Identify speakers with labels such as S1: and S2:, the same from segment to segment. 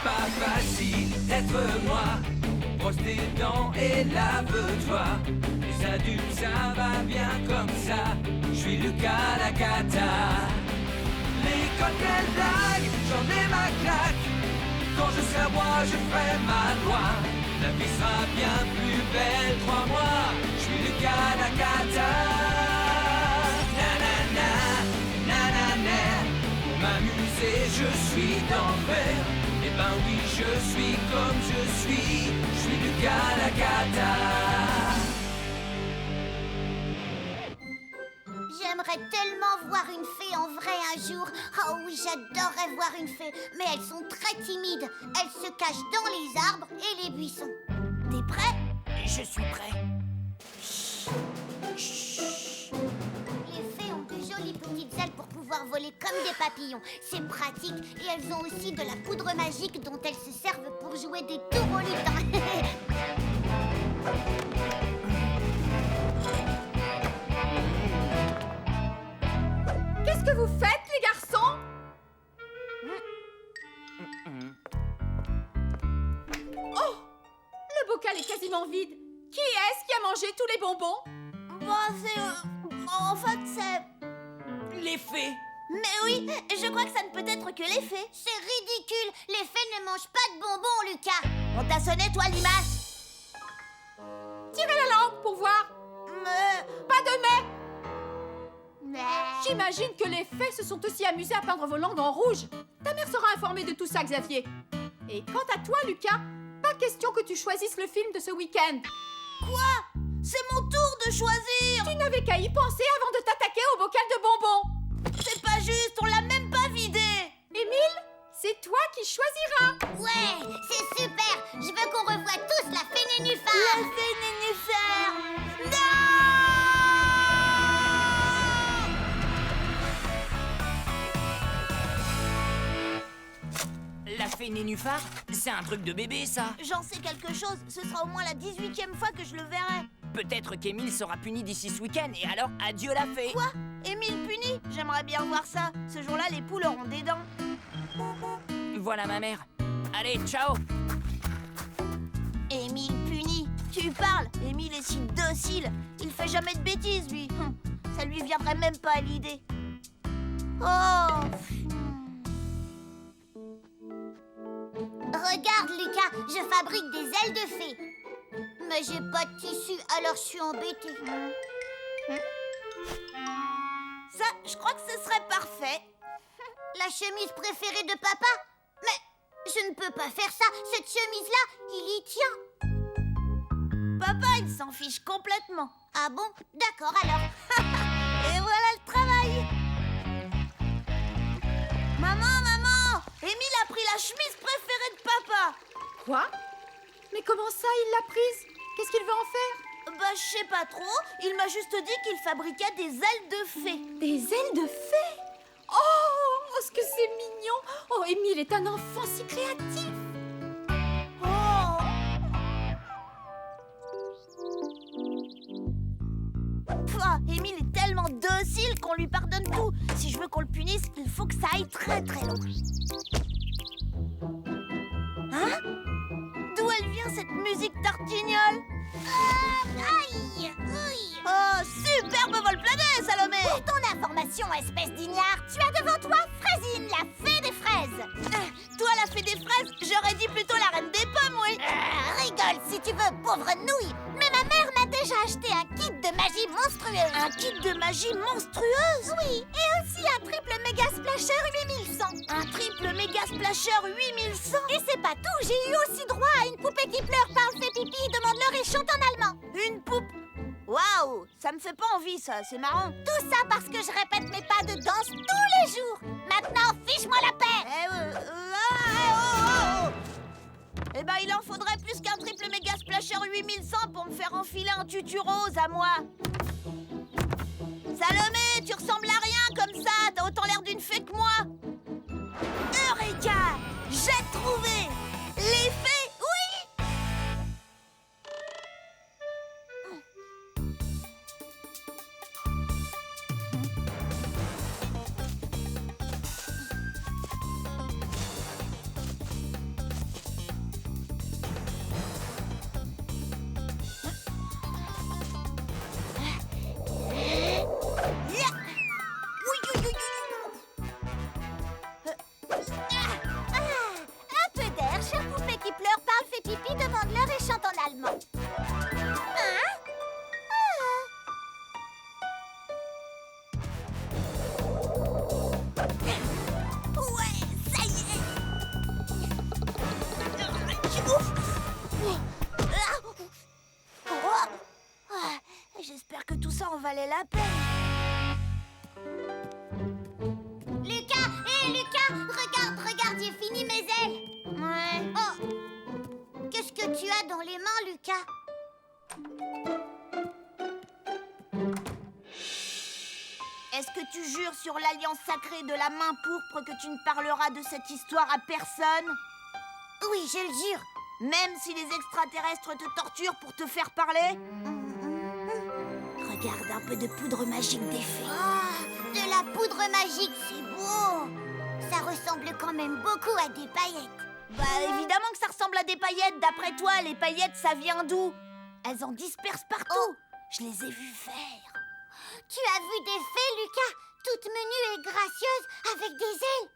S1: pas facile d'être moi. Brosse tes dents et lave-toi. Les adultes, ça va bien comme ça. Je suis Lucas Lacata. L'école, quelle blague, j'en ai ma claque. Quand je serai roi, je ferai ma loi. La vie sera bien plus belle, crois-moi. Je suis Lucas Lacata. Nanana, nanana. Pour m'amuser, je suis d'enfer. Eh ben oui, je suis comme je suis Lucas Lacata.
S2: J'aimerais tellement voir une fée en vrai un jour. Oh oui, j'adorerais voir une fée. Mais elles sont très timides. Elles se cachent dans les arbres et les buissons. T'es prêt?
S3: Je suis prêt.
S2: Les fées ont de jolies petites ailes pour pouvoir voler comme des papillons. C'est pratique. Et elles ont aussi de la poudre magique dont elles se servent pour jouer des tours au lutin.
S4: Qu'est-ce que vous faites, les garçons? Oh! Le bocal est quasiment vide. Qui est-ce qui a mangé tous les bonbons?
S2: En fait, c'est...
S3: Les fées.
S2: Mais oui, je crois que ça ne peut être que les fées. C'est ridicule. Les fées ne mangent pas de bonbons, Lucas. On t'a sonné, toi, limace?
S4: Tirez la langue pour voir.
S2: Mais...
S4: Pas de mais. J'imagine que les fées se sont aussi amusées à peindre vos langues en rouge. Ta mère sera informée de tout ça, Xavier. Et quant à toi, Lucas, pas question que tu choisisses le film de ce week-end.
S2: Quoi? C'est mon tour de choisir.
S4: Tu n'avais qu'à y penser avant de t'attaquer au bocal de bonbons.
S2: C'est pas juste, on l'a même pas vidé.
S4: Émile, c'est toi qui choisiras.
S2: Ouais, c'est super. Je veux qu'on revoie tous la fée nénuphar. La fée nénuphar. Non!
S3: La fée nénuphar, c'est un truc de bébé, ça.
S2: J'en sais quelque chose. Ce sera au moins la 18e fois que je le verrai.
S3: Peut-être qu'Émile sera puni d'ici ce week-end, et alors adieu la fée.
S2: Quoi? Émile puni? J'aimerais bien voir ça. Ce jour-là, les poules auront des dents.
S3: Voilà ma mère. Allez, ciao.
S2: Émile puni? Tu parles? Émile est si docile. Il fait jamais de bêtises, lui. Ça lui viendrait même pas à l'idée. Oh! Regarde, Lucas, je fabrique des ailes de fée. Mais j'ai pas de tissu, alors je suis embêtée. Ça, je crois que ce serait parfait. La chemise préférée de papa? Mais je ne peux pas faire ça. Cette chemise-là, il y tient. Papa, il s'en fiche complètement. Ah bon? D'accord, alors. Et voilà le travail. Maman, Émile a pris la chemise préférée de papa.
S4: Quoi? Mais comment ça, il l'a prise? Qu'est-ce qu'il veut en faire?
S2: Bah, je sais pas trop. Il m'a juste dit qu'il fabriquait des ailes de fée.
S4: Des ailes de fée? Oh, ce que c'est mignon! Oh, Émile est un enfant si créatif!
S2: Oh! Pouah, Émile est tellement docile qu'on lui pardonne tout. Si je veux qu'on le punisse, il faut que ça aille très très loin. Hein? D'où elle vient cette musique tartignole? Aïe! Oui! Oh, superbe vol plané, Salomé! Pour ton information, espèce d'ignare, tu as devant toi Fraisine, la fée des fraises. Toi, la fée des fraises, j'aurais dit plutôt la reine des pommes, oui. Rigole si tu veux, pauvre nouille. Mais ma mère m'a déjà acheté un kit de magie monstrueuse. Un kit de magie monstrueuse? Oui, et aussi un triple méga splasher 8100. Un triple méga splasher 8100? Et c'est pas tout, j'ai eu aussi droit à une poupée qui pleure, parle, fait pipi, demande-leur et chante en allemand. Une poupe? Waouh, ça me fait pas envie ça, c'est marrant. Tout ça parce que je répète mes pas de danse tous les jours. Maintenant, fiche-moi la paix. Eh ben, il en faudrait plus qu'un triple méga splasher 8100 pour me faire enfiler un tutu rose à moi. Salomé, tu ressembles à rien comme ça, t'as autant l'air d'une fée que moi. Eureka! J'ai trouvé! Les fées, oui! Lucas. Est-ce que tu jures sur l'alliance sacrée de la main pourpre que tu ne parleras de cette histoire à personne? Oui, je le jure. Même si les extraterrestres te torturent pour te faire parler? Regarde, un peu de poudre magique d'effet. Oh, de la poudre magique, c'est beau. Ça ressemble quand même beaucoup à des paillettes. Bah évidemment que ça ressemble à des paillettes. D'après toi, les paillettes, ça vient d'où? Elles en dispersent partout. Oh. Je les ai vues faire. Tu as vu des fées, Lucas? Toutes menues et gracieuses, avec des ailes.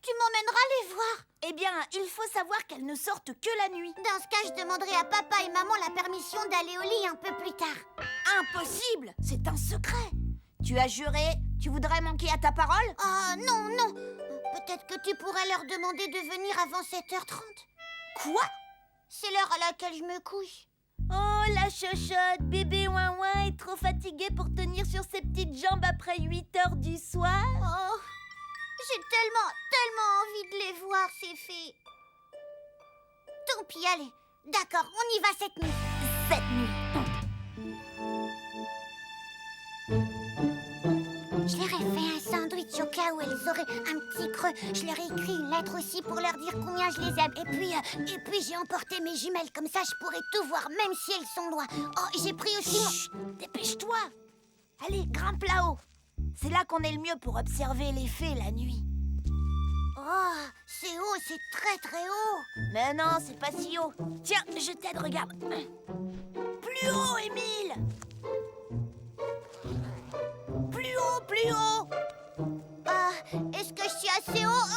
S2: Tu m'emmèneras les voir? Eh bien, il faut savoir qu'elles ne sortent que la nuit. Dans ce cas, je demanderai à papa et maman la permission d'aller au lit un peu plus tard. Impossible! C'est un secret. Tu as juré? Tu voudrais manquer à ta parole? Oh, non, non. Peut-être que tu pourrais leur demander de venir avant 7h30. Quoi? C'est l'heure à laquelle je me couche. Oh, la chochotte, bébé ouin-ouin est trop fatigué pour tenir sur ses petites jambes après 8h du soir. Oh, j'ai tellement envie de les voir, ces fées. Tant pis, allez. D'accord, on y va cette nuit. Cette nuit. Je leur ai fait un sandwich au cas où elles auraient un petit creux. Je leur ai écrit une lettre aussi pour leur dire combien je les aime. Et puis j'ai emporté mes jumelles. Comme ça, je pourrai tout voir, même si elles sont loin. Oh, j'ai pris aussi Chut, dépêche-toi. Allez, grimpe là-haut. C'est là qu'on est le mieux pour observer les fées la nuit. Oh, c'est haut, c'est très très haut. Mais non, c'est pas si haut. Tiens, je t'aide, regarde. Plus haut, Émile. Plus haut. Ah, est-ce que je suis assez haut?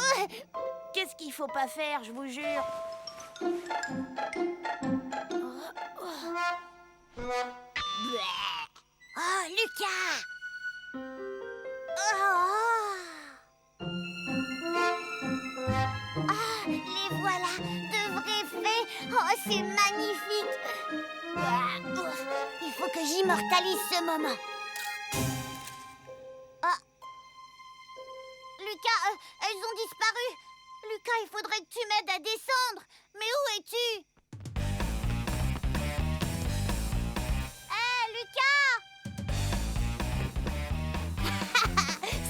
S2: Qu'est-ce qu'il faut pas faire, je vous jure. Oh, Lucas. Ah, les voilà, de vraies fées. Oh, c'est magnifique. Il faut que j'immortalise ce moment. Lucas, elles ont disparu. Lucas, il faudrait que tu m'aides à descendre. Mais où es-tu? Lucas!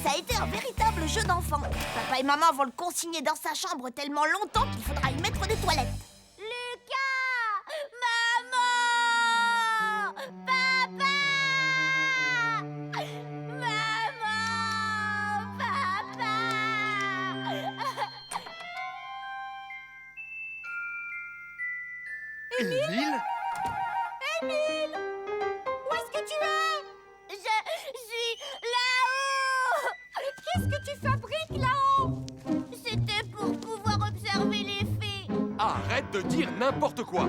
S2: Ça a été un véritable jeu d'enfant. Papa et maman vont le consigner dans sa chambre tellement longtemps qu'il faudra y mettre des toilettes. Lucas! Maman! Papa!
S5: Émile?
S4: Émile! Où est-ce que tu es?
S2: Je suis là-haut!
S4: Qu'est-ce que tu fabriques là-haut?
S2: C'était pour pouvoir observer les fées.
S5: Arrête de dire n'importe quoi!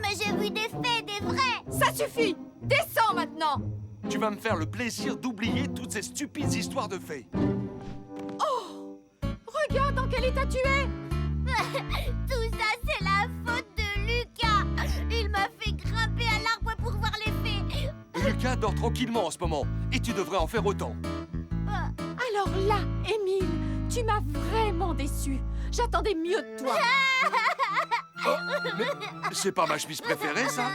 S2: Mais j'ai vu des fées, des vraies.
S4: Ça suffit! Descends maintenant!
S5: Tu vas me faire le plaisir d'oublier toutes ces stupides histoires de fées.
S4: Oh! Regarde dans quel état tu es!
S2: Tout ça, c'est la faute de Lucas. Il m'a fait grimper à l'arbre pour voir les fées.
S5: Lucas dort tranquillement en ce moment, et tu devrais en faire autant.
S4: Alors là, Émile, tu m'as vraiment déçu. J'attendais mieux de toi.
S5: Oh, mais c'est pas ma chemise préférée, ça?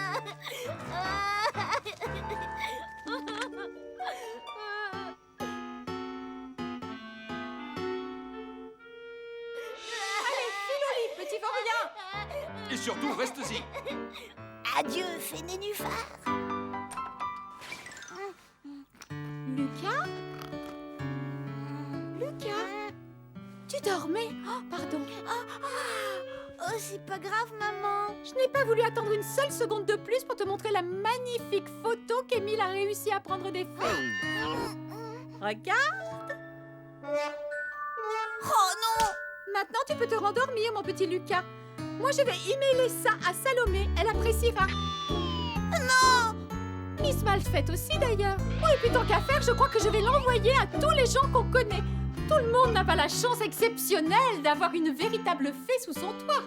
S4: Petit vaurien!
S5: Et surtout, reste-y.
S2: Adieu, fée nénuphar.
S4: Lucas? Lucas? Tu dormais? Oh, pardon.
S2: Oh, c'est pas grave, maman.
S4: Je n'ai pas voulu attendre une seule seconde de plus pour te montrer la magnifique photo qu'Émile a réussi à prendre des fées. Regarde!
S2: Oh non!
S4: Maintenant, tu peux te rendormir, mon petit Lucas. Moi, je vais emailer ça à Salomé. Elle appréciera.
S2: Non!
S4: Miss Malfait aussi, d'ailleurs. Oh, et puis tant qu'à faire, je crois que je vais l'envoyer à tous les gens qu'on connaît. Tout le monde n'a pas la chance exceptionnelle d'avoir une véritable fée sous son toit.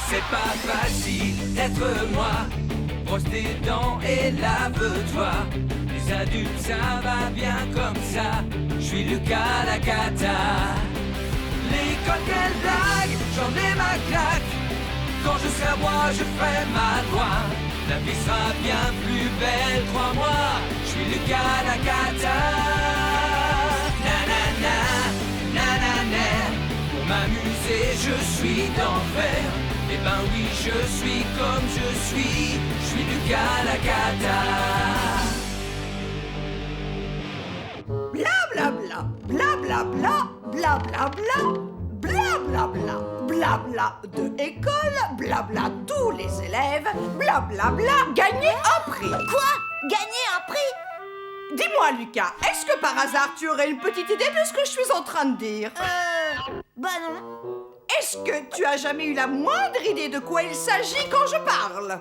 S1: C'est pas facile d'être moi. Brosse tes dents et lave-toi. Les adultes, ça va bien comme ça. Je suis Lucas Lacata. L'école, quelle blague, j'en ai ma claque. Quand je serai à moi, je ferai ma loi. La vie sera bien plus belle, crois-moi. Je suis Lucas Lacata. Nanana, nanana. Pour m'amuser, je suis d'enfer. Eh ben oui, je suis comme je suis Lucas Lacata.
S6: Bla bla bla, bla bla bla, bla bla bla, bla bla bla, bla bla de école, bla bla tous les élèves, bla bla bla, gagner un prix.
S2: Quoi? Gagner un prix?
S6: Dis-moi Lucas, est-ce que par hasard tu aurais une petite idée de ce que je suis en train de dire?
S2: Bah non.
S6: Est-ce que tu as jamais eu la moindre idée de quoi il s'agit quand je parle?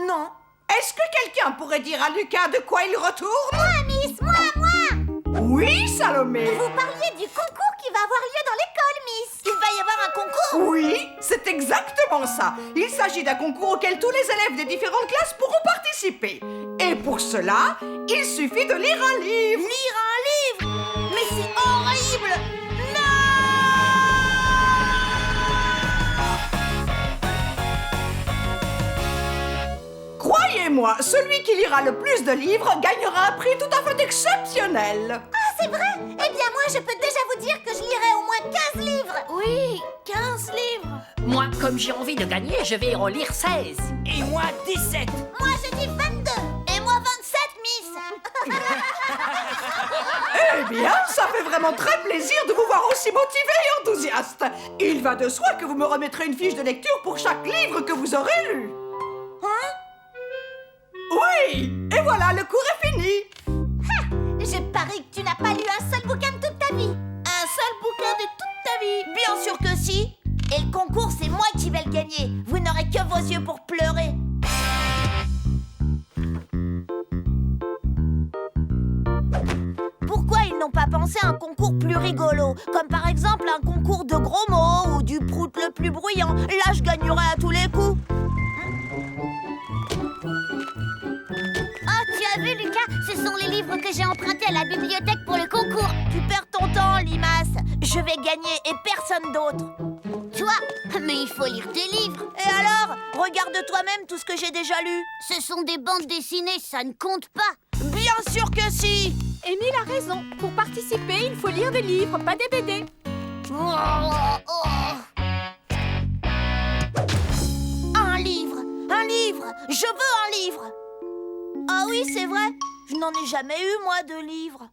S2: Non.
S6: Est-ce que quelqu'un pourrait dire à Lucas de quoi il retourne?
S2: Moi, Miss, moi.
S6: Oui, Salomé.
S2: Vous parliez du concours qui va avoir lieu dans l'école, Miss. Il va y avoir un concours?
S6: Oui, c'est exactement ça. Il s'agit d'un concours auquel tous les élèves des différentes classes pourront participer. Et pour cela, il suffit de lire un livre.
S2: Lire un livre? Mais c'est horrible!
S6: Croyez-moi, celui qui lira le plus de livres gagnera un prix tout à fait exceptionnel.
S2: Ah, c'est vrai? Eh bien, moi, je peux déjà vous dire que je lirai au moins 15 livres. Oui, 15 livres.
S3: Moi, comme j'ai envie de gagner, je vais en lire 16. Et moi, 17.
S2: Moi, je dis 22. Et moi, 27, Miss.
S6: Eh bien, ça fait vraiment très plaisir de vous voir aussi motivé et enthousiaste. Il va de soi que vous me remettrez une fiche de lecture pour chaque livre que vous aurez lu.
S2: Hein?
S6: Oui, et voilà, le cours est fini.
S2: Je parie que tu n'as pas lu un seul bouquin de toute ta vie. Un seul bouquin de toute ta vie? Bien sûr que si. Et le concours, c'est moi qui vais le gagner. Vous n'aurez que vos yeux pour pleurer. Pourquoi ils n'ont pas pensé à un concours plus rigolo? Comme par exemple un concours de gros mots ou du prout le plus bruyant. Là, je gagnerai à tous les coups.
S7: Oh, tu as vu, Lucas? Ce sont les livres que j'ai empruntés à la bibliothèque pour le concours.
S2: Tu perds ton temps, Limace. Je vais gagner et personne d'autre.
S7: Toi? Mais il faut lire tes livres.
S2: Et alors? Regarde toi-même tout ce que j'ai déjà lu.
S7: Ce sont des bandes dessinées, ça ne compte pas.
S2: Bien sûr que si.
S4: Émile a raison. Pour participer, il faut lire des livres, pas des BD.
S2: Un livre. Je veux un livre. Ah oui, c'est vrai. Je n'en ai jamais eu, moi, de livre.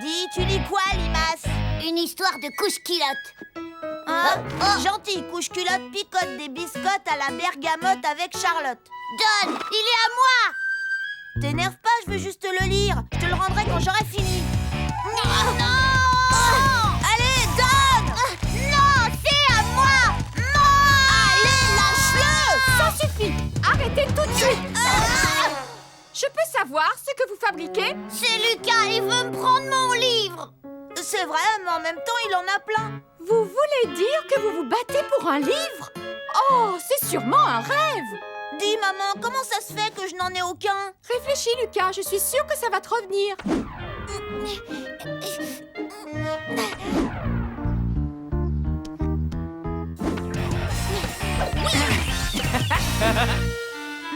S2: Dis, tu lis quoi, Limace?
S7: Une histoire de couche-culotte.
S2: Hein? Gentil, couche-culotte picote des biscottes à la bergamote avec Charlotte.
S7: Donne, il est à moi.
S2: T'énerve pas, je veux juste le lire. Je te le rendrai quand j'aurai fini.
S7: Non.
S2: Allez, donne.
S7: Non, c'est à moi. Non.
S2: Allez, lâche-le.
S4: Ça suffit. Arrêtez tout de suite. Je peux savoir ce que vous fabriquez?
S7: C'est Lucas, il veut me prendre mon livre.
S2: C'est vrai, mais en même temps, il en a plein.
S4: Vous voulez dire que vous vous battez pour un livre? Oh, c'est sûrement un rêve.
S2: Dis, maman, comment ça se fait que je n'en ai aucun?
S4: Réfléchis, Lucas, je suis sûre que ça va te revenir.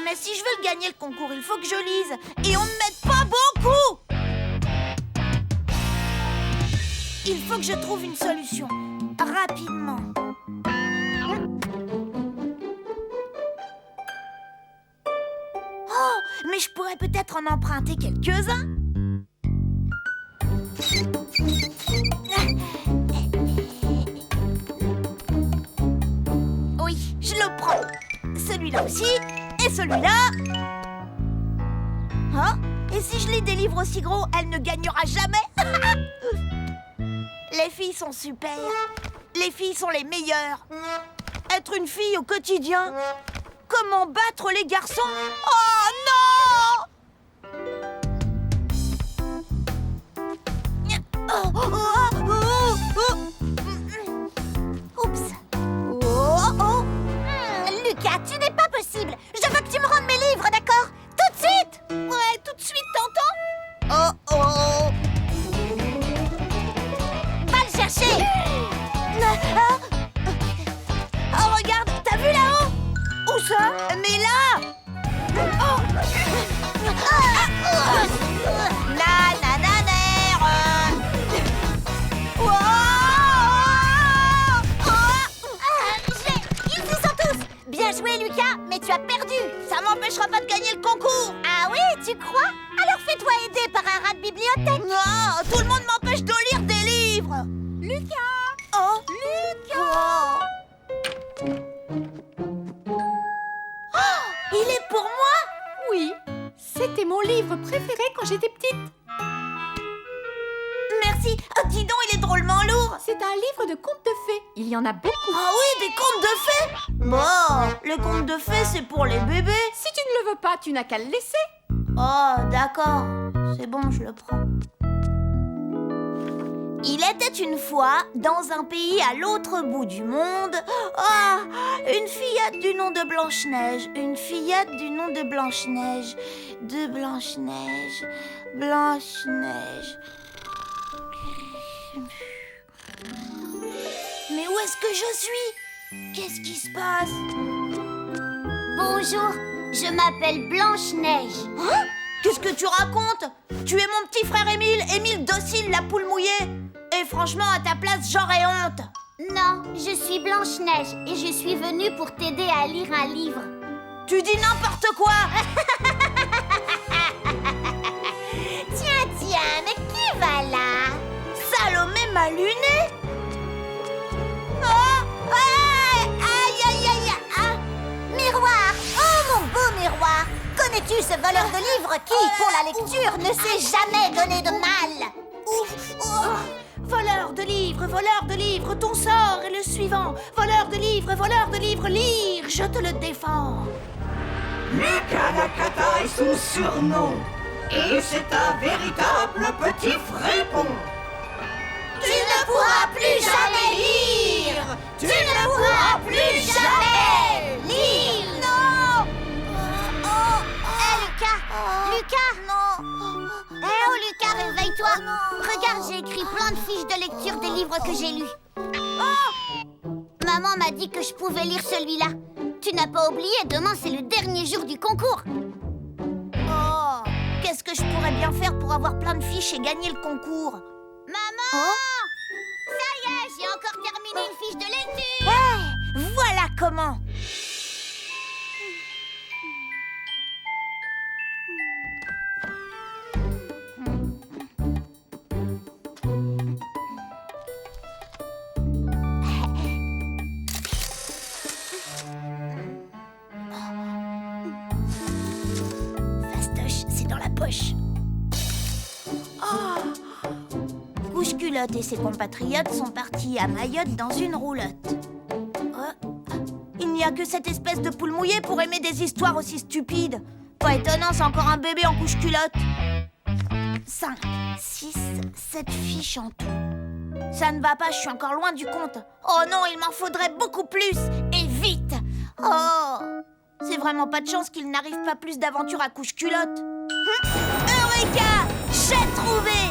S2: Mais si je veux le gagner, le concours, il faut que je lise. Et on ne m'aide pas beaucoup. Il faut que je trouve une solution. Rapidement. Oh, mais je pourrais peut-être en emprunter quelques-uns. Oui, je le prends. Celui-là aussi. Et celui-là. Oh, Et si je lis des livres aussi gros, elle ne gagnera jamais. Les filles sont super. Les filles sont les meilleures. Être une fille au quotidien. Comment battre les garçons? Oh non!
S7: Oups. Lucas, tu n'es pas possible. Je veux que tu me rendes mes livres, d'accord? Tout de suite.
S2: Ouais, tout de suite, t'entends? Oh.
S7: Va le chercher.
S2: Oh, regarde, t'as vu là-haut? Où ça? Mais là! Oh!
S7: Ils y sont tous. Bien joué, Lucas, mais tu as perdu.
S2: Ça m'empêchera pas de gagner le concours!
S7: Ah oui, tu crois? Alors fais-toi aider par un rat de bibliothèque.
S2: Non, tout le monde m'empêche de lire des livres!
S4: Lucas!
S2: Oh!
S4: Lucas!
S2: Oh, il est pour moi?
S4: Oui, c'était mon livre préféré quand j'étais petite.
S2: Merci! Oh, dis donc, il est drôlement lourd!
S4: C'est un livre de contes de fées. Il y en a beaucoup.
S2: Ah oui, des contes de fées! Bon, les contes de fées, c'est pour les bébés.
S4: Si tu ne le veux pas, tu n'as qu'à le laisser.
S2: Oh, d'accord. C'est bon, je le prends. Il était une fois, dans un pays à l'autre bout du monde, une fillette du nom de Blanche-Neige. Une fillette du nom de Blanche-Neige. De Blanche-Neige. Blanche-Neige. Mais où est-ce que je suis? Qu'est-ce qui se passe?
S7: Bonjour, je m'appelle Blanche-Neige.
S2: Hein? Qu'est-ce que tu racontes? Tu es mon petit frère Émile, Émile docile, la poule mouillée. Et franchement, à ta place, j'aurais honte.
S7: Non, je suis Blanche-Neige et je suis venue pour t'aider à lire un livre.
S2: Tu dis n'importe quoi.
S7: Tiens, mais qui va là?
S2: Salomé m'a luné. Oh, aïe.
S7: Miroir! Oh mon beau miroir! Connais-tu ce voleur de livres qui, pour la lecture, ne s'est jamais donné de mal?
S2: Ouf, oh. Voleur de livres, ton sort est le suivant. Voleur de livres, lire, je te le défends.
S6: Lucas Nakata est son surnom. Et c'est un véritable petit frépon.
S7: Tu ne pourras plus jamais lire! Tu ne pourras plus jamais lire!
S2: Non.
S7: Lucas! Non! Oh Lucas, réveille-toi! Regarde, j'ai écrit plein de fiches de lecture des livres que j'ai lus. Maman m'a dit que je pouvais lire celui-là. Tu n'as pas oublié, demain c'est le dernier jour du concours.
S2: Oh, qu'est-ce que je pourrais bien faire pour avoir plein de fiches et gagner le concours?
S7: Maman!
S2: Oh.
S7: Ça y est, j'ai encore terminé une fiche de lecture!
S2: Hey, voilà comment. Fastoche, c'est dans la poche. Couche-Culotte et ses compatriotes sont partis à Mayotte dans une roulotte. Oh, il n'y a que cette espèce de poule mouillée pour aimer des histoires aussi stupides. Pas étonnant, c'est encore un bébé en couche-culotte. 5, 6, 7 fiches en tout. Ça ne va pas, je suis encore loin du compte. Oh non, il m'en faudrait beaucoup plus, et vite. Oh, c'est vraiment pas de chance qu'il n'arrive pas plus d'aventures à couche-culotte. Eureka! J'ai trouvé!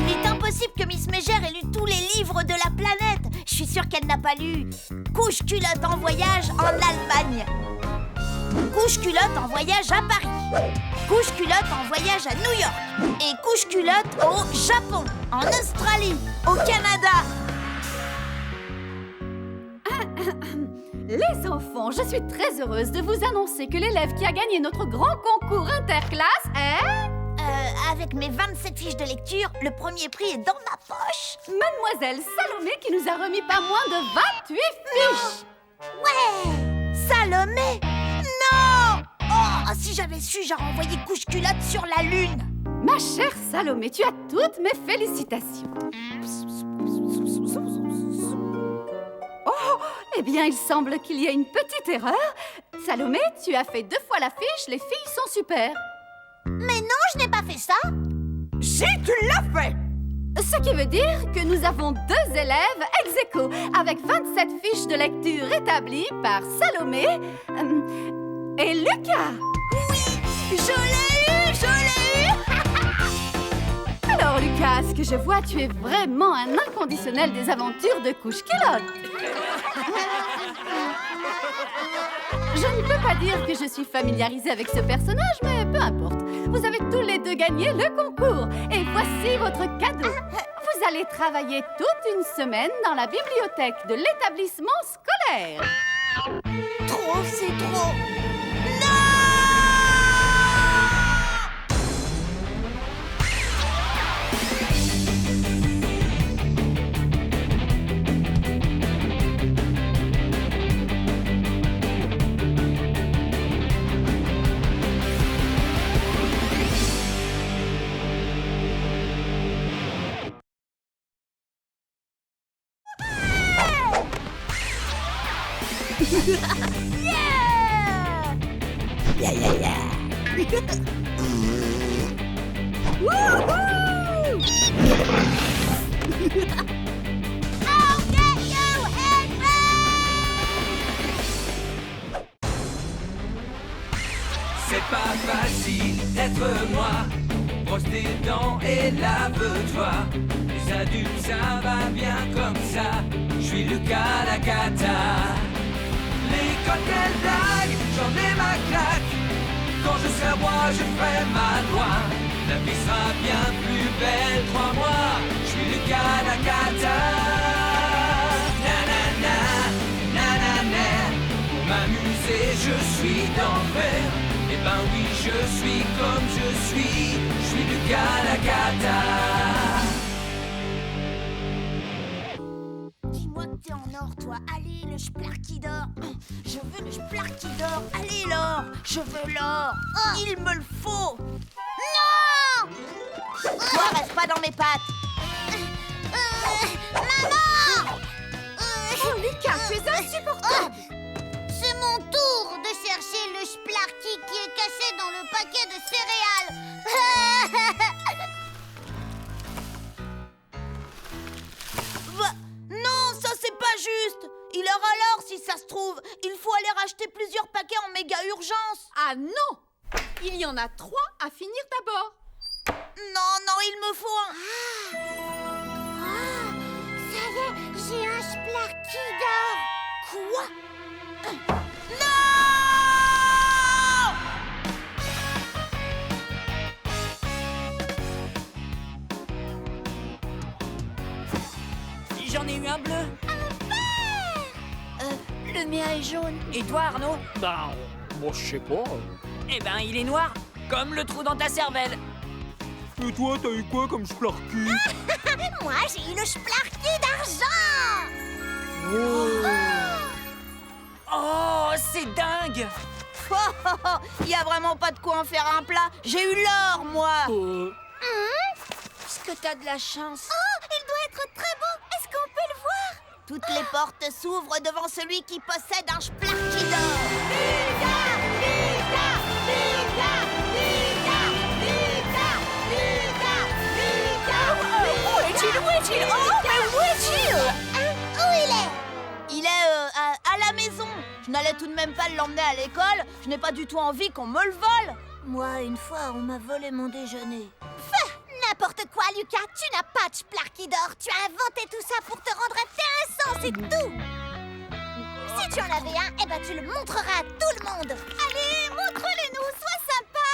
S2: Il est impossible que Miss Mégère ait lu tous les livres de la planète. Je suis sûre qu'elle n'a pas lu Couche-Culotte en voyage en Allemagne, Couche-Culotte en voyage à Paris, Couche-Culotte en voyage à New York et Couche-Culotte au Japon, en Australie, au Canada.
S4: Les enfants, je suis très heureuse de vous annoncer que l'élève qui a gagné notre grand concours interclasse est...
S2: Avec mes 27 fiches de lecture, le premier prix est dans ma poche.
S4: Mademoiselle Salomé qui nous a remis pas moins de 28 fiches.
S2: Ouais! Salomé? Non! Oh, si Si j'avais su, j'aurais envoyé couche-culotte sur la Lune.
S4: Ma chère Salomé, tu as toutes mes félicitations. Oh, eh bien, il semble qu'il y ait une petite erreur. Salomé, tu as fait 2 fois l'affiche, les filles sont super.
S7: Mais non, je n'ai pas fait ça.
S6: Si tu l'as fait!
S4: Ce qui veut dire que nous avons 2 élèves ex aequo, avec 27 fiches de lecture établies par Salomé et Lucas.
S2: Je l'ai eu.
S4: Alors Lucas, ce que je vois, tu es vraiment un inconditionnel des aventures de couche-culotte. Je ne peux pas dire que je suis familiarisée avec ce personnage, mais peu importe. Vous avez tous les 2 gagné le concours. Et voici votre cadeau. Vous allez travailler toute une semaine dans la bibliothèque de l'établissement scolaire.
S2: Trop, c'est trop.
S1: C'est pas facile d'être moi. Brosse tes dents et lave-toi. Les adultes, ça va bien comme ça. Je suis Lucas la cata. L'école, quelle blague, j'en ai ma claque. Quand je serai roi, je ferai ma loi. La vie sera bien plus belle, crois-moi. Je suis Lucas la cata. Nanana, nanana. Pour m'amuser, je suis d'enfer. Eh ben oui, je suis comme je suis Lucas la cata.
S2: Dis-moi que t'es en or, toi. Allez, le Splarky d'or. Je veux le Splarky d'or. Allez, l'or. Je veux l'or. Il me le faut.
S7: Non.
S2: Toi, reste pas dans mes pattes.
S7: Maman.
S4: Oh Lucas, tu es insupportable.
S7: C'est mon tour de chercher le Splarky qui est caché dans le paquet de céréales.
S2: Non, ça c'est pas juste. Il aura l'or si ça se trouve. Il faut aller racheter plusieurs paquets en méga urgence.
S4: Ah non! Il y en a 3 à finir d'abord.
S2: Non, il me faut un...
S7: Ça y est, j'ai un Splarky d'or.
S2: Quoi? Non!
S3: J'en ai eu un bleu.
S2: Le mien est jaune.
S3: Et toi, Arnaud?
S5: Ben, moi je sais pas.
S3: Eh ben, il est noir, comme le trou dans ta cervelle.
S5: Et toi, t'as eu quoi comme Splarky?
S7: Moi, j'ai eu le Splarky d'argent.
S3: Oh, c'est dingue!
S2: Il y a vraiment pas de quoi en faire un plat. J'ai eu l'or, moi.
S7: Est-ce que t'as de la chance? Oh, il doit être très beau. Est-ce qu'on peut le voir?
S2: Toutes les portes s'ouvrent devant celui qui possède un Splarky d'or.
S7: Où est-il? Oh, mais où est-il? Où il est?
S2: Il est à la maison. Je n'allais tout de même pas l'emmener à l'école. Je n'ai pas du tout envie qu'on me le vole. Moi, une fois, on m'a volé mon déjeuner.
S7: N'importe quoi, Lucas. Tu n'as pas de Splarky d'or. Tu as inventé tout ça pour te rendre intéressant, c'est tout. Si tu en avais un, eh ben tu le montreras à tout le monde. Allez, montre-le-nous, sois sympa.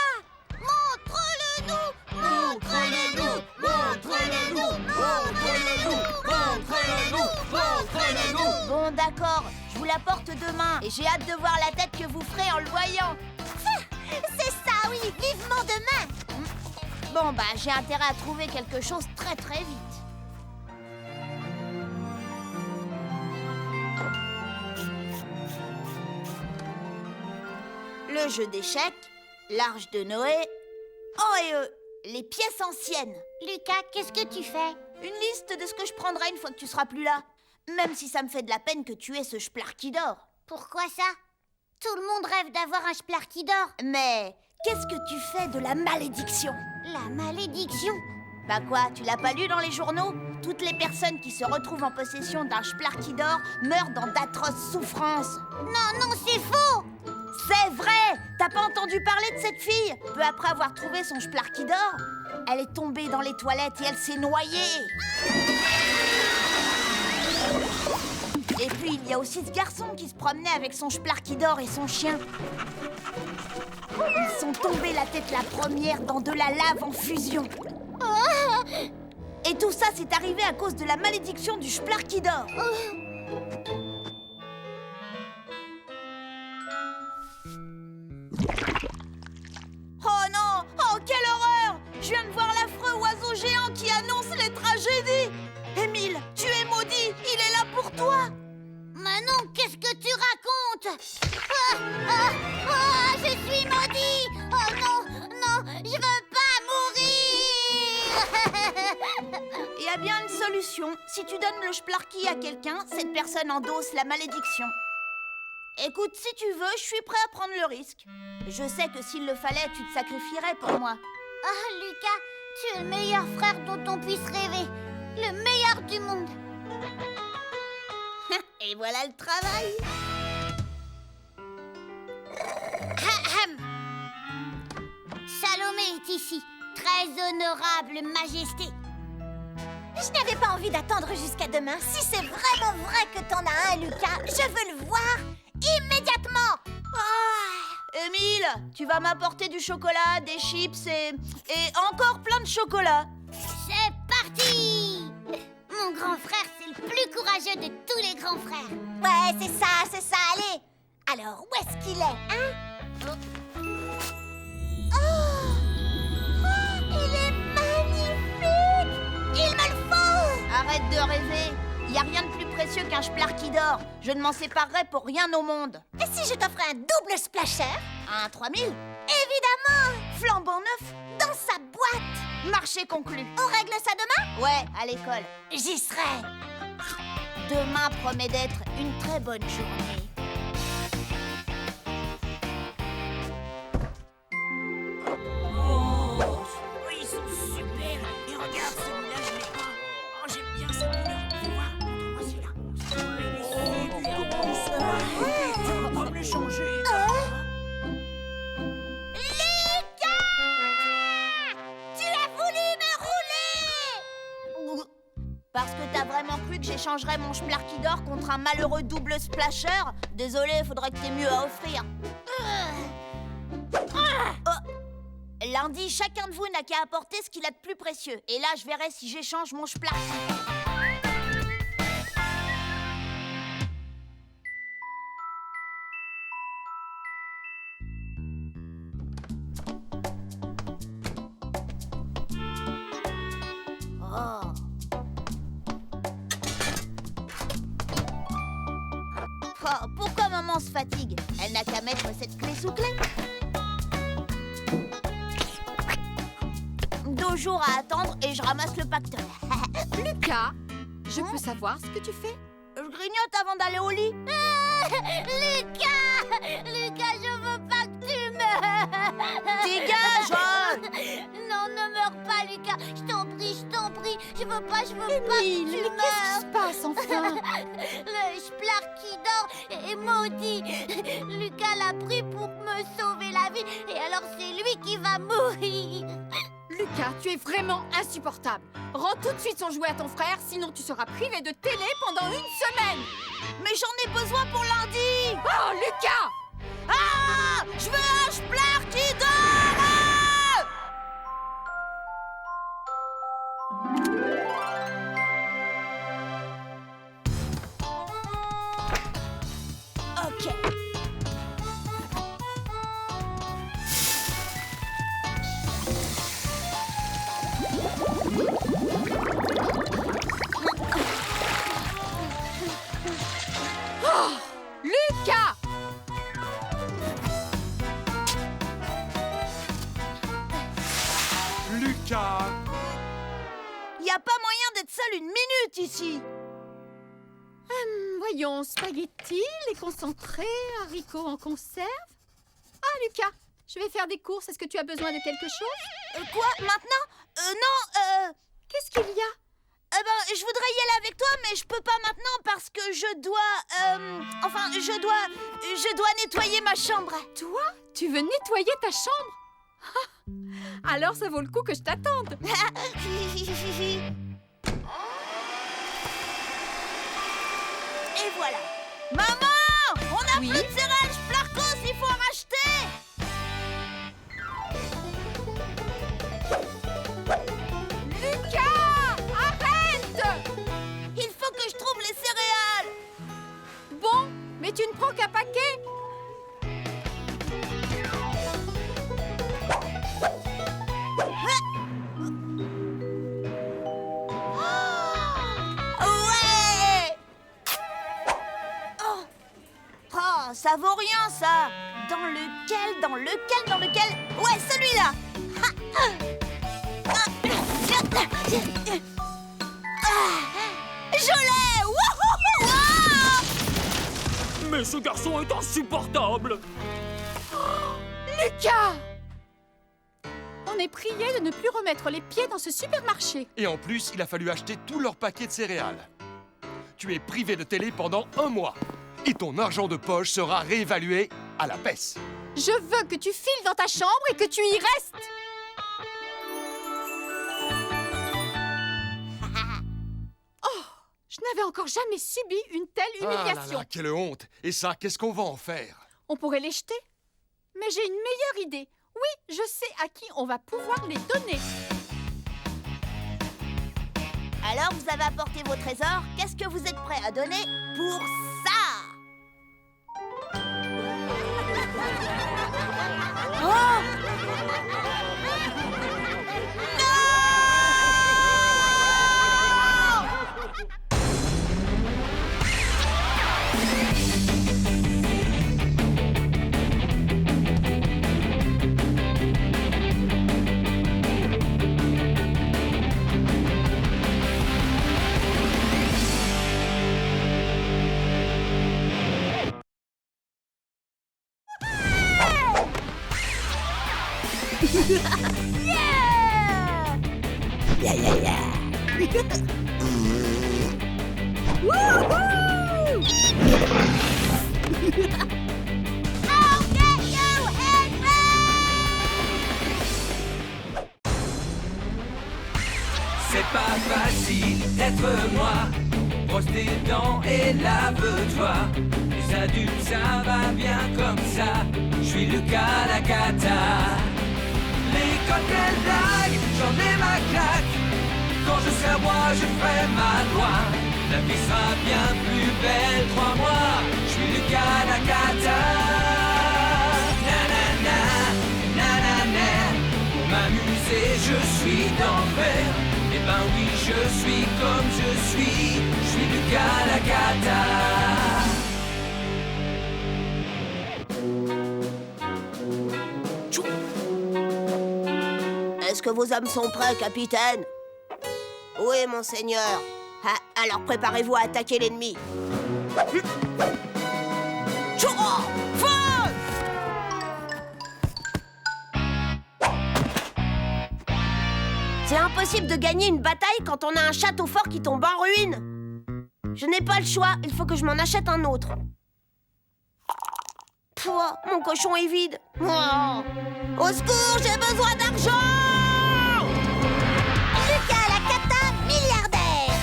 S7: Montre-le-nous, montre-le-nous, montre-le-nous, montre-le-nous, montre-le-nous, montre-le-nous.
S2: Bon, d'accord. Je vous l'apporte demain. Et j'ai hâte de voir la tête que vous ferez en le voyant.
S7: C'est ça, oui, vivement demain.
S2: Bon, bah, j'ai intérêt à trouver quelque chose très très vite. Le jeu d'échecs l'arche de Noé. Oh, et les pièces anciennes.
S7: Lucas, qu'est-ce que tu fais?
S2: Une liste de ce que je prendrai une fois que tu seras plus là. Même si ça me fait de la peine que tu aies ce Splarky d'or.
S7: Pourquoi ça? Tout le monde rêve d'avoir un Splarky d'or.
S2: Mais qu'est-ce que tu fais de la malédiction?
S7: La malédiction?
S2: Bah quoi, tu l'as pas lu dans les journaux? Toutes les personnes qui se retrouvent en possession d'un Splarky d'or meurent dans d'atroces souffrances.
S7: Non, c'est faux!
S2: C'est vrai! T'as pas entendu parler de cette fille? Peu après avoir trouvé son Splarky d'or, elle est tombée dans les toilettes et elle s'est noyée. Et puis il y a aussi ce garçon qui se promenait avec son Splarky d'or et son chien. Ils sont tombés la tête la première dans de la lave en fusion. Et tout ça, c'est arrivé à cause de la malédiction du Splarky d'or. Oh non! Oh, quelle horreur! Je viens de voir l'affreux oiseau géant qui annonce les tragédies. Émile, tu es maudit, il est là pour toi.
S7: Manon, qu'est-ce que tu racontes? Je suis maudit! Oh non, je veux pas mourir!
S2: Il y a bien une solution. Si tu donnes le Splarky à quelqu'un, cette personne endosse la malédiction. Écoute, si tu veux, je suis prêt à prendre le risque. Je sais que s'il le fallait, tu te sacrifierais pour moi.
S7: Ah, Lucas, tu es le meilleur frère dont on puisse rêver. Le meilleur du monde.
S2: Et voilà le travail.
S7: Salomé est ici. Très honorable majesté. Je n'avais pas envie d'attendre jusqu'à demain. Si c'est vraiment vrai que t'en as un, Lucas, je veux le voir immédiatement.
S2: Émile, tu vas m'apporter du chocolat, des chips et encore plein de chocolat.
S7: C'est parti! Mon grand frère, c'est le plus courageux de tous les grands frères. Ouais, c'est ça, allez. Alors, où est-ce qu'il est, hein? Il est magnifique! Il me le faut!
S2: Arrête de rêver. Il n'y a rien de plus précieux qu'un Splarky d'or. Je ne m'en séparerai pour rien au monde.
S7: Et si je t'offrais un double splasher?
S2: Un 3000?
S7: Évidemment!
S2: Flambant neuf?
S7: Dans sa boîte!
S2: Marché conclu.
S7: On règle ça demain?
S2: Ouais, à l'école.
S7: J'y serai!
S2: Demain promet d'être une très bonne journée.
S3: Ils sont super. Et regarde, celui-là, je l'ai pas. Oh, j'aime bien cette couleur. Fais voir, montre-moi celui-là. On va me le changer.
S7: Lucas! Tu as voulu me rouler!
S2: Parce que t'as vraiment cru que j'échangerais mon Splarky d'or contre un malheureux double splasher? Désolé, faudrait que t'aies mieux à offrir. Lundi, chacun de vous n'a qu'à apporter ce qu'il a de plus précieux. Et là, je verrai si j'échange mon Splarky. Oh, pourquoi maman se fatigue? Elle n'a qu'à mettre cette clé sous clé. 2 jours à attendre et je ramasse le pactole.
S4: Lucas, je peux savoir ce que tu fais?
S2: Je grignote avant d'aller au lit.
S7: Lucas! Lucas, je veux pas que tu meurs!
S2: Dégage!
S7: Non, ne meurs pas, Lucas! Je t'en prie! Je veux pas que tu
S4: Émile,
S7: meurs!
S4: mais qu'est-ce qui se passe enfin?
S7: Le Splarky d'or est maudit! Lucas l'a pris pour me sauver la vie, et alors c'est lui qui va mourir!
S4: Lucas, tu es vraiment insupportable. Rends tout de suite son jouet à ton frère, sinon tu seras privé de télé pendant 1 semaine.
S2: Mais j'en ai besoin pour lundi!
S4: Oh, Lucas!
S2: Ah! Je veux un Splarky d'or! Ok.
S4: Lucas!
S5: Lucas!
S2: Y a pas moyen d'être seul une minute ici.
S4: Voyons, spaghettis, les concentrés, haricots en conserve. Ah, Lucas, je vais faire des courses. Est-ce que tu as besoin de quelque chose?
S2: Quoi? Maintenant? Non,
S4: Qu'est-ce qu'il y a?
S2: je voudrais y aller avec toi, mais je peux pas maintenant parce que je dois... je dois nettoyer ma chambre.
S4: Toi? Tu veux nettoyer ta chambre? Alors ça vaut le coup que je t'attende.
S2: Et voilà. Maman! On a
S4: Oui?
S2: plus de céréales Flarcos, il faut en racheter!
S4: Lucas! Arrête!
S2: Il faut que je trouve les céréales!
S4: Bon, mais tu ne prends qu'un paquet.
S2: Ouais! Oh, ça vaut rien, ça! Dans lequel? Ouais, celui-là! Je l'ai! Wouhou!
S1: Mais ce garçon est insupportable!
S4: Lucas! On est prié de ne plus remettre les pieds dans ce supermarché.
S5: Et en plus, il a fallu acheter tout leur paquet de céréales. Tu es privé de télé pendant 1 mois. Et ton argent de poche sera réévalué à la baisse.
S4: Je veux que tu files dans ta chambre et que tu y restes. Oh, je n'avais encore jamais subi une telle
S5: Ah là
S4: humiliation.
S5: là, quelle honte! Et ça, qu'est-ce qu'on va en faire?
S4: On pourrait les jeter. Mais j'ai une meilleure idée. Oui, je sais à qui on va pouvoir les donner.
S2: Alors, vous avez apporté vos trésors. Qu'est-ce que vous êtes prêts à donner pour ça? Oh!
S1: C'est pas facile d'être moi. Brosse tes dents et lave-toi. Les adultes, ça va bien comme ça. Je suis Lucas la cata. Les cocktails blagues, j'en ai ma claque. Quand je serai roi, je ferai ma loi. La vie sera bien plus belle, crois-moi. Je suis Lucas la cata. Nanana, nanana. Pour m'amuser, je suis d'enfer. Eh ben oui, je suis comme je suis Lucas la cata.
S2: Est-ce que vos hommes sont prêts, capitaine? Oui, monseigneur. Ah, alors préparez-vous à attaquer l'ennemi. Tchoura! Feu! C'est impossible de gagner une bataille quand on a un château fort qui tombe en ruine. Je n'ai pas le choix, il faut que je m'en achète un autre. Pouah, mon cochon est vide. Oh. Au secours, j'ai besoin d'argent!
S7: Lucas la cata milliardaire.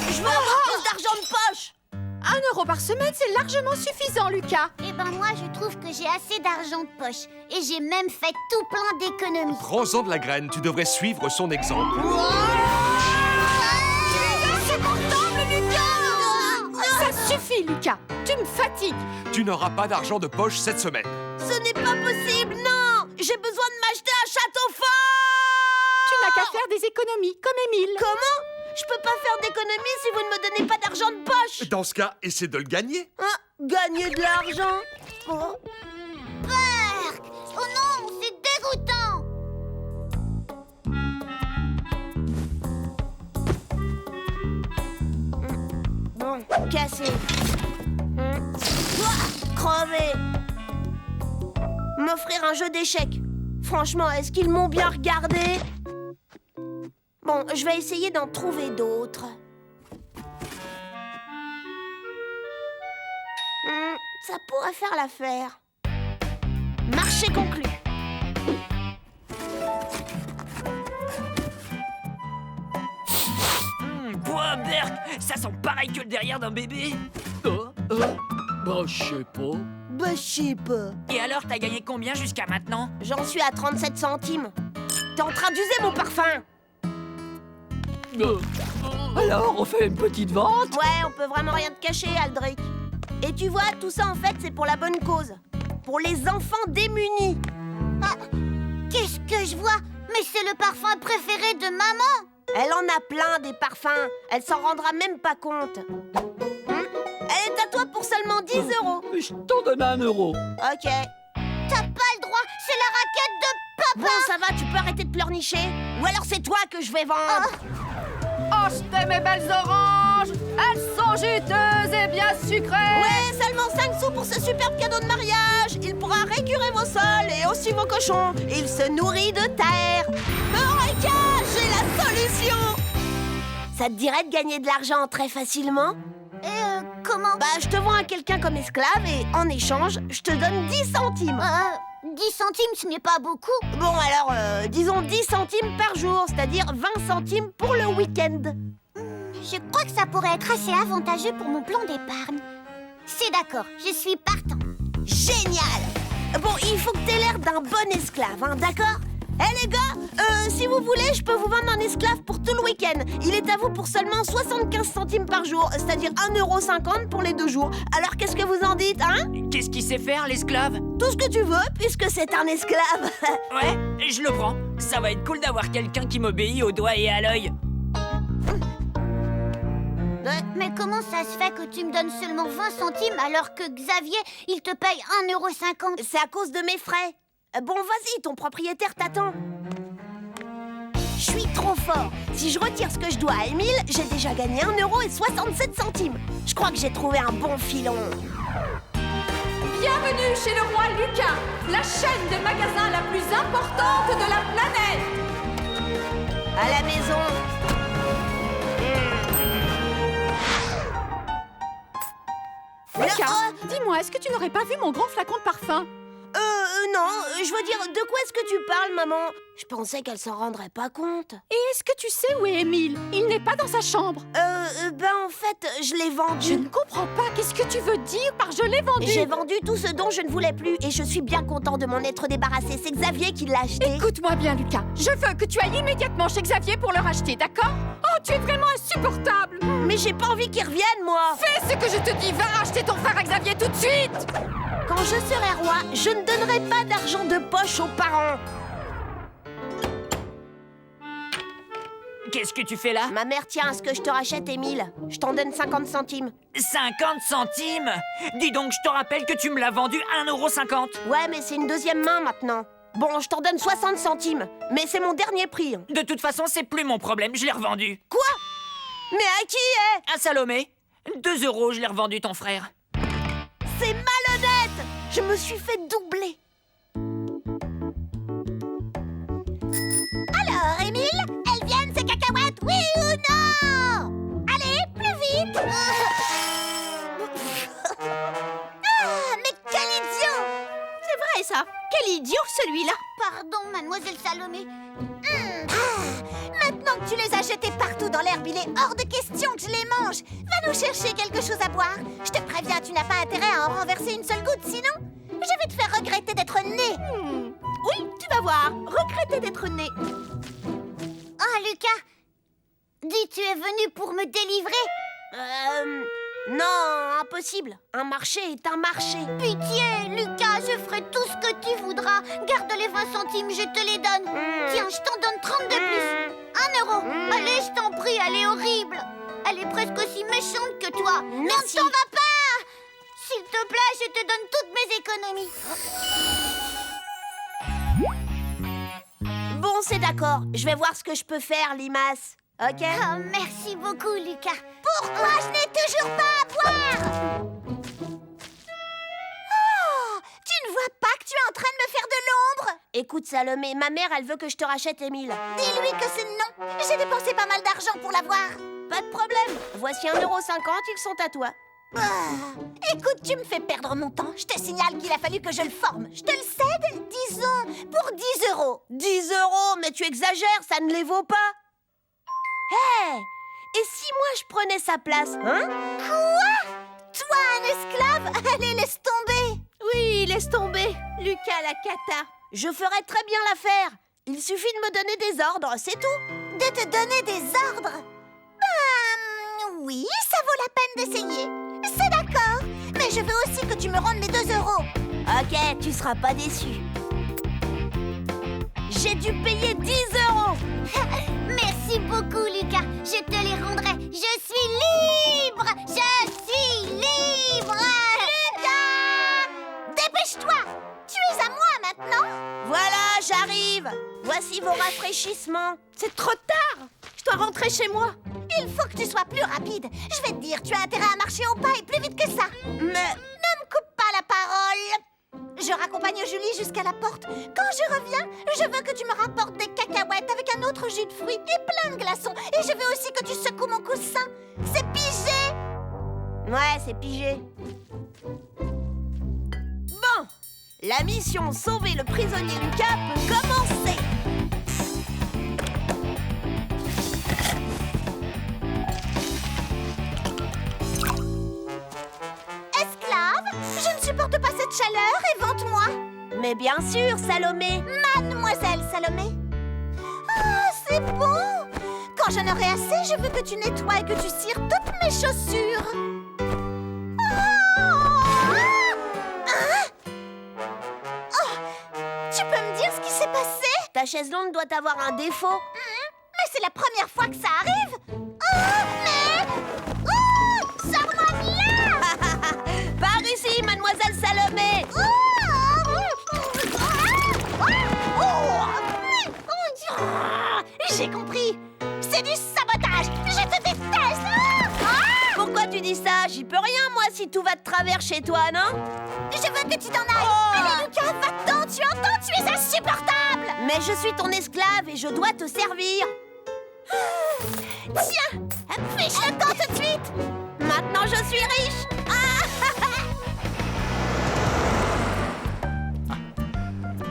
S2: Je veux avoir plus d'argent de poche!
S4: 1 euro par semaine, c'est largement suffisant, Lucas.
S7: Eh ben moi, je trouve que j'ai assez d'argent de poche. Et j'ai même fait tout plein d'économies.
S5: Prends-en de la graine, tu devrais suivre son exemple.
S4: Insupportable, Lucas! Ça suffit, Lucas. Tu me fatigues.
S5: Tu n'auras pas d'argent de poche cette semaine.
S2: Ce n'est pas possible, non! J'ai besoin de m'acheter un château fort!
S4: Tu n'as qu'à faire des économies, comme Émile.
S2: Comment? Je peux pas faire d'économie si vous ne me donnez pas d'argent de poche!
S5: Dans ce cas, essaie de le gagner.
S2: Hein? Gagner de l'argent? Oh.
S7: Berk! Oh non, c'est dégoûtant.
S2: cassé. Crevé. M'offrir un jeu d'échecs. Franchement, est-ce qu'ils m'ont bien regardé? Bon, je vais essayer d'en trouver d'autres. Ça pourrait faire l'affaire. Marché conclu.
S3: Quoi, Berk? Ça sent pareil que le derrière d'un bébé.
S8: Bah, je sais pas.
S2: Bah, je sais pas.
S3: Et alors, t'as gagné combien jusqu'à maintenant?
S2: J'en suis à 37 centimes. T'es en train d'user mon parfum.
S8: Alors, on fait une petite vente?
S2: Ouais, on peut vraiment rien te cacher, Aldric. Et tu vois, tout ça, en fait, c'est pour la bonne cause. Pour les enfants démunis.
S7: Qu'est-ce que je vois? Mais c'est le parfum préféré de maman.
S2: Elle en a plein, des parfums. Elle s'en rendra même pas compte. Elle est à toi pour seulement 10 euros.
S8: Je t'en donne 1 euro.
S2: Ok.
S7: T'as pas le droit, c'est la raquette de papa.
S2: Bon, ça va, tu peux arrêter de pleurnicher? Ou alors c'est toi que je vais vendre.
S4: Achetez mes belles oranges. Elles sont juteuses et bien sucrées.
S2: Ouais, seulement 5 sous pour ce superbe cadeau de mariage. Il pourra récurer vos sols et aussi vos cochons. Il se nourrit de terre. Eureka, j'ai la solution. Ça te dirait de gagner de l'argent très facilement?
S7: Et comment?
S2: Bah, je te vends à quelqu'un comme esclave et en échange, je te donne 10 centimes.
S7: 10 centimes, ce n'est pas beaucoup.
S2: Bon, alors, disons 10 centimes par jour, c'est-à-dire 20 centimes pour le week-end.
S7: Je crois que ça pourrait être assez avantageux pour mon plan d'épargne. C'est d'accord, je suis partant.
S2: Génial! Bon, il faut que t'aies l'air d'un bon esclave, hein, d'accord? Les gars, si vous voulez, je peux vous vendre un esclave pour tout le week-end. Il est à vous pour seulement 75 centimes par jour, c'est-à-dire 1,50 € pour les 2 jours. Alors qu'est-ce que vous en dites, hein?
S3: Qu'est-ce qu'il sait faire, l'esclave?
S2: Tout ce que tu veux, puisque c'est un esclave.
S3: Ouais, je le prends. Ça va être cool d'avoir quelqu'un qui m'obéit au doigt et à l'œil.
S7: Mais comment ça se fait que tu me donnes seulement 20 centimes alors que Xavier, il te paye 1,50 €?
S2: C'est à cause de mes frais. Bon, vas-y, ton propriétaire t'attend. Je suis trop fort. Si je retire ce que je dois à Émile, j'ai déjà gagné 1,67 €. Je crois que j'ai trouvé un bon filon.
S4: Bienvenue chez le roi Lucas, la chaîne de magasins la plus importante de la planète.
S2: À la maison.
S4: Lucas, dis-moi, est-ce que tu n'aurais pas vu mon grand flacon de parfum?
S2: Non, je veux dire, de quoi est-ce que tu parles, maman? Je pensais qu'elle s'en rendrait pas compte.
S4: Et est-ce que tu sais où est Émile? Il n'est pas dans sa chambre.
S2: Ben en fait, je l'ai vendu.
S4: Je ne comprends pas, qu'est-ce que tu veux dire par je l'ai vendu?
S2: J'ai vendu tout ce dont je ne voulais plus et je suis bien content de m'en être débarrassé. C'est Xavier qui l'a acheté.
S4: Écoute-moi bien, Lucas. Je veux que tu ailles immédiatement chez Xavier pour le racheter, d'accord? Oh, tu es vraiment insupportable!
S2: Mais j'ai pas envie qu'il revienne, moi.
S4: Fais ce que je te dis, va racheter ton frère à Xavier tout de suite!
S2: Quand je serai roi, je ne donnerai pas d'argent de poche aux parents.
S3: Qu'est-ce que tu fais là?
S2: Ma mère tient à ce que je te rachète, Émile. Je t'en donne 50 centimes.
S3: 50 centimes? Dis donc, je te rappelle que tu me l'as vendu 1,50 €.
S2: Ouais, mais c'est une deuxième main maintenant. Bon, je t'en donne 60 centimes. Mais c'est mon dernier prix.
S3: De toute façon, c'est plus mon problème, je l'ai revendu.
S2: Quoi? Mais à qui est?
S3: À Salomé. 2 €, je l'ai revendu ton frère.
S2: C'est malhonnête! Je me suis fait doubler.
S7: Alors, Émile, elles viennent ces cacahuètes, oui ou non? Allez, plus vite. Mais quel idiot!
S2: C'est vrai, ça. Quel idiot, celui-là.
S7: Pardon, mademoiselle Salomé. Maintenant que tu les as jetés partout dans l'herbe, il est hors de question que je les mange. Va nous chercher quelque chose à boire. Je te préviens, tu n'as pas intérêt à en renverser une seule goutte, sinon je vais te faire regretter d'être né.
S2: Oui, tu vas voir. Regretter d'être né.
S7: Oh, Lucas, dis, tu es venu pour me délivrer?
S2: Non, impossible. Un marché est un marché.
S7: Pitié, Lucas, je ferai tout ce que tu voudras. Garde les 20 centimes, je te les donne. Tiens, je t'en donne 30 de plus. 1 euro. Allez, je t'en prie, elle est horrible. Elle est presque aussi méchante que toi.
S2: Merci.
S7: Non, ne t'en vas pas. S'il te plaît, je te donne toutes mes économies.
S2: Bon, c'est d'accord. Je vais voir ce que je peux faire, Limace. Ok?
S7: Oh, merci beaucoup, Lucas. Pourquoi je n'ai toujours pas à boire? Oh, tu ne vois pas que tu es en train de me faire de l'ombre?
S2: Écoute, Salomé, ma mère, elle veut que je te rachète Émile.
S7: Dis-lui que c'est non. J'ai dépensé pas mal d'argent pour l'avoir.
S2: Pas de problème. Voici 1,50 €, ils sont à toi.
S7: Écoute, tu me fais perdre mon temps. Je te signale qu'il a fallu que je le forme. Je te le cède, disons, pour 10 €.
S2: 10 €, mais tu exagères, ça ne les vaut pas. Hé, et si moi je prenais sa place, hein?
S7: Quoi? Toi, un esclave? Allez, laisse tomber.
S2: Oui, laisse tomber, Lucas la cata. Je ferais très bien l'affaire. Il suffit de me donner des ordres, c'est tout.
S7: De te donner des ordres? Oui, ça vaut la peine d'essayer. C'est d'accord. Mais je veux aussi que tu me rendes mes 2 €.
S2: Ok, tu seras pas déçu. J'ai dû payer 10 €.
S7: Merci beaucoup, Lucas. Je te les rendrai. Je suis libre. Je suis libre. Lucas! Dépêche-toi. Tu es à moi maintenant.
S2: Voilà, j'arrive. Voici vos rafraîchissements. C'est trop tard. Je dois rentrer chez moi.
S7: Il faut que tu sois plus rapide. Je vais te dire, tu as intérêt à marcher au pas et plus vite que ça.
S2: Mais...
S7: Ne me coupe pas la parole. Je raccompagne Julie jusqu'à la porte. Quand je reviens, je veux que tu me rapportes des cacahuètes avec un autre jus de fruits et plein de glaçons. Et je veux aussi que tu secoues mon coussin. C'est pigé?
S2: Ouais, c'est pigé. Bon, la mission sauver le prisonnier Lucas peut commencer.
S7: Esclave, je ne supporte pas cette chaleur et vente-moi.
S2: Mais bien sûr, Salomé.
S7: Mademoiselle Salomé. Ah, c'est bon. Quand j'en aurai assez, je veux que tu nettoies et que tu cires toutes mes chaussures. Tu peux me dire ce qui s'est passé?
S2: Ta chaise longue doit avoir un défaut.
S7: Mais c'est la première fois que ça arrive. Sors-moi de là.
S2: Par ici, mademoiselle Salomé.
S7: J'ai compris. C'est du sabotage. Je te déteste.
S2: Pourquoi tu dis ça? J'y peux rien, moi, si tout va de travers chez toi, non?
S7: Je veux que tu t'en ailles. Allez, Lucas, va-t'en. Tu entends? Tu es insupportable.
S2: Mais je suis ton esclave et je dois te servir.
S7: Tiens, fiche le camp tout de suite.
S2: Maintenant, je suis riche.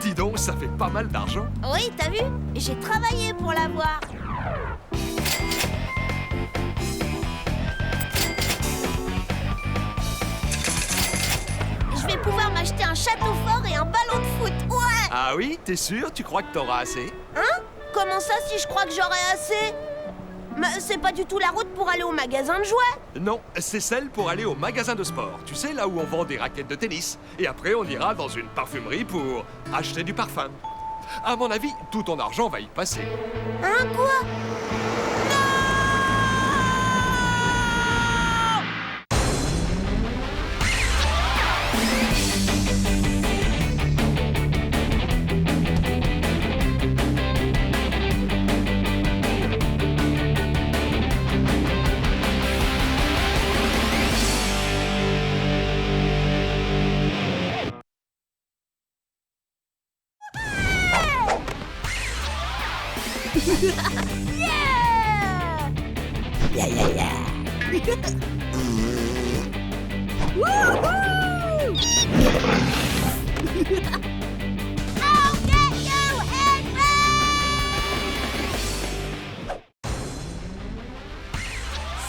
S5: Dis donc, ça fait pas mal d'argent.
S2: Oui, t'as vu? J'ai travaillé pour l'avoir. Je vais pouvoir m'acheter un château fort et un ballon de foot. Ouais.
S5: Ah oui, t'es sûr? Tu crois que t'auras assez?
S2: Hein? Comment ça, si je crois que j'aurai assez? Mais c'est pas du tout la route pour aller au magasin de jouets.
S5: Non, c'est celle pour aller au magasin de sport. Tu sais, là où on vend des raquettes de tennis. Et après, on ira dans une parfumerie pour acheter du parfum. À mon avis, tout ton argent va y passer.
S2: Hein, quoi?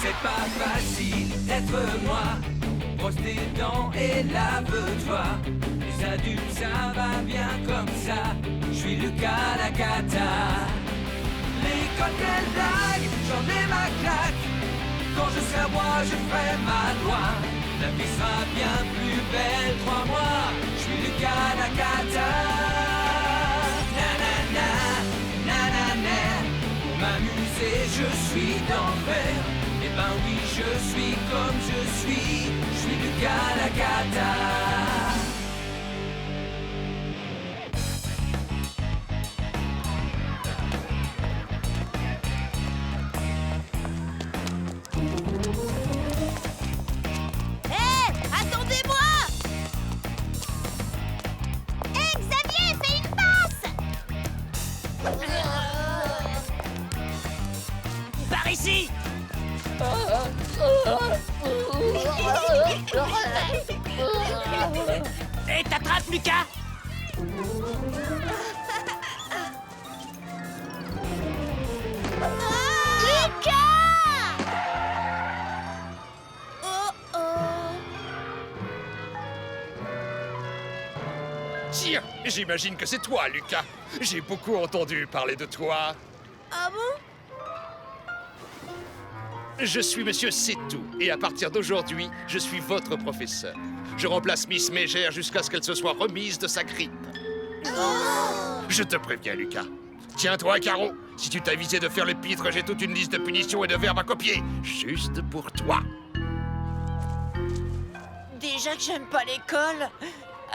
S1: C'est pas facile d'être moi. Brosse tes dents et lave-toi. Les adultes, ça va bien comme ça. Je suis Lucas la cata. Les cocktails blagues, j'en ai ma claque. Quand je serai roi, je ferai ma loi. La vie sera bien plus belle, crois-moi. Je suis Lucas la cata. Nanana, nanana. Pour m'amuser, je suis d'enfer. Eh ben oui, je suis comme je suis Lucas la cata.
S3: ici! Et t'attrapes, Lucas!
S5: Tiens, j'imagine que c'est toi, Lucas. J'ai beaucoup entendu parler de toi.
S2: Ah bon?
S5: Je suis Monsieur Setou, et à partir d'aujourd'hui, je suis votre professeur. Je remplace Miss Mégère jusqu'à ce qu'elle se soit remise de sa grippe. Je te préviens, Lucas. Tiens-toi, Caro. Si tu t'avisais de faire le pitre, j'ai toute une liste de punitions et de verbes à copier. Juste pour toi.
S9: Déjà que j'aime pas l'école.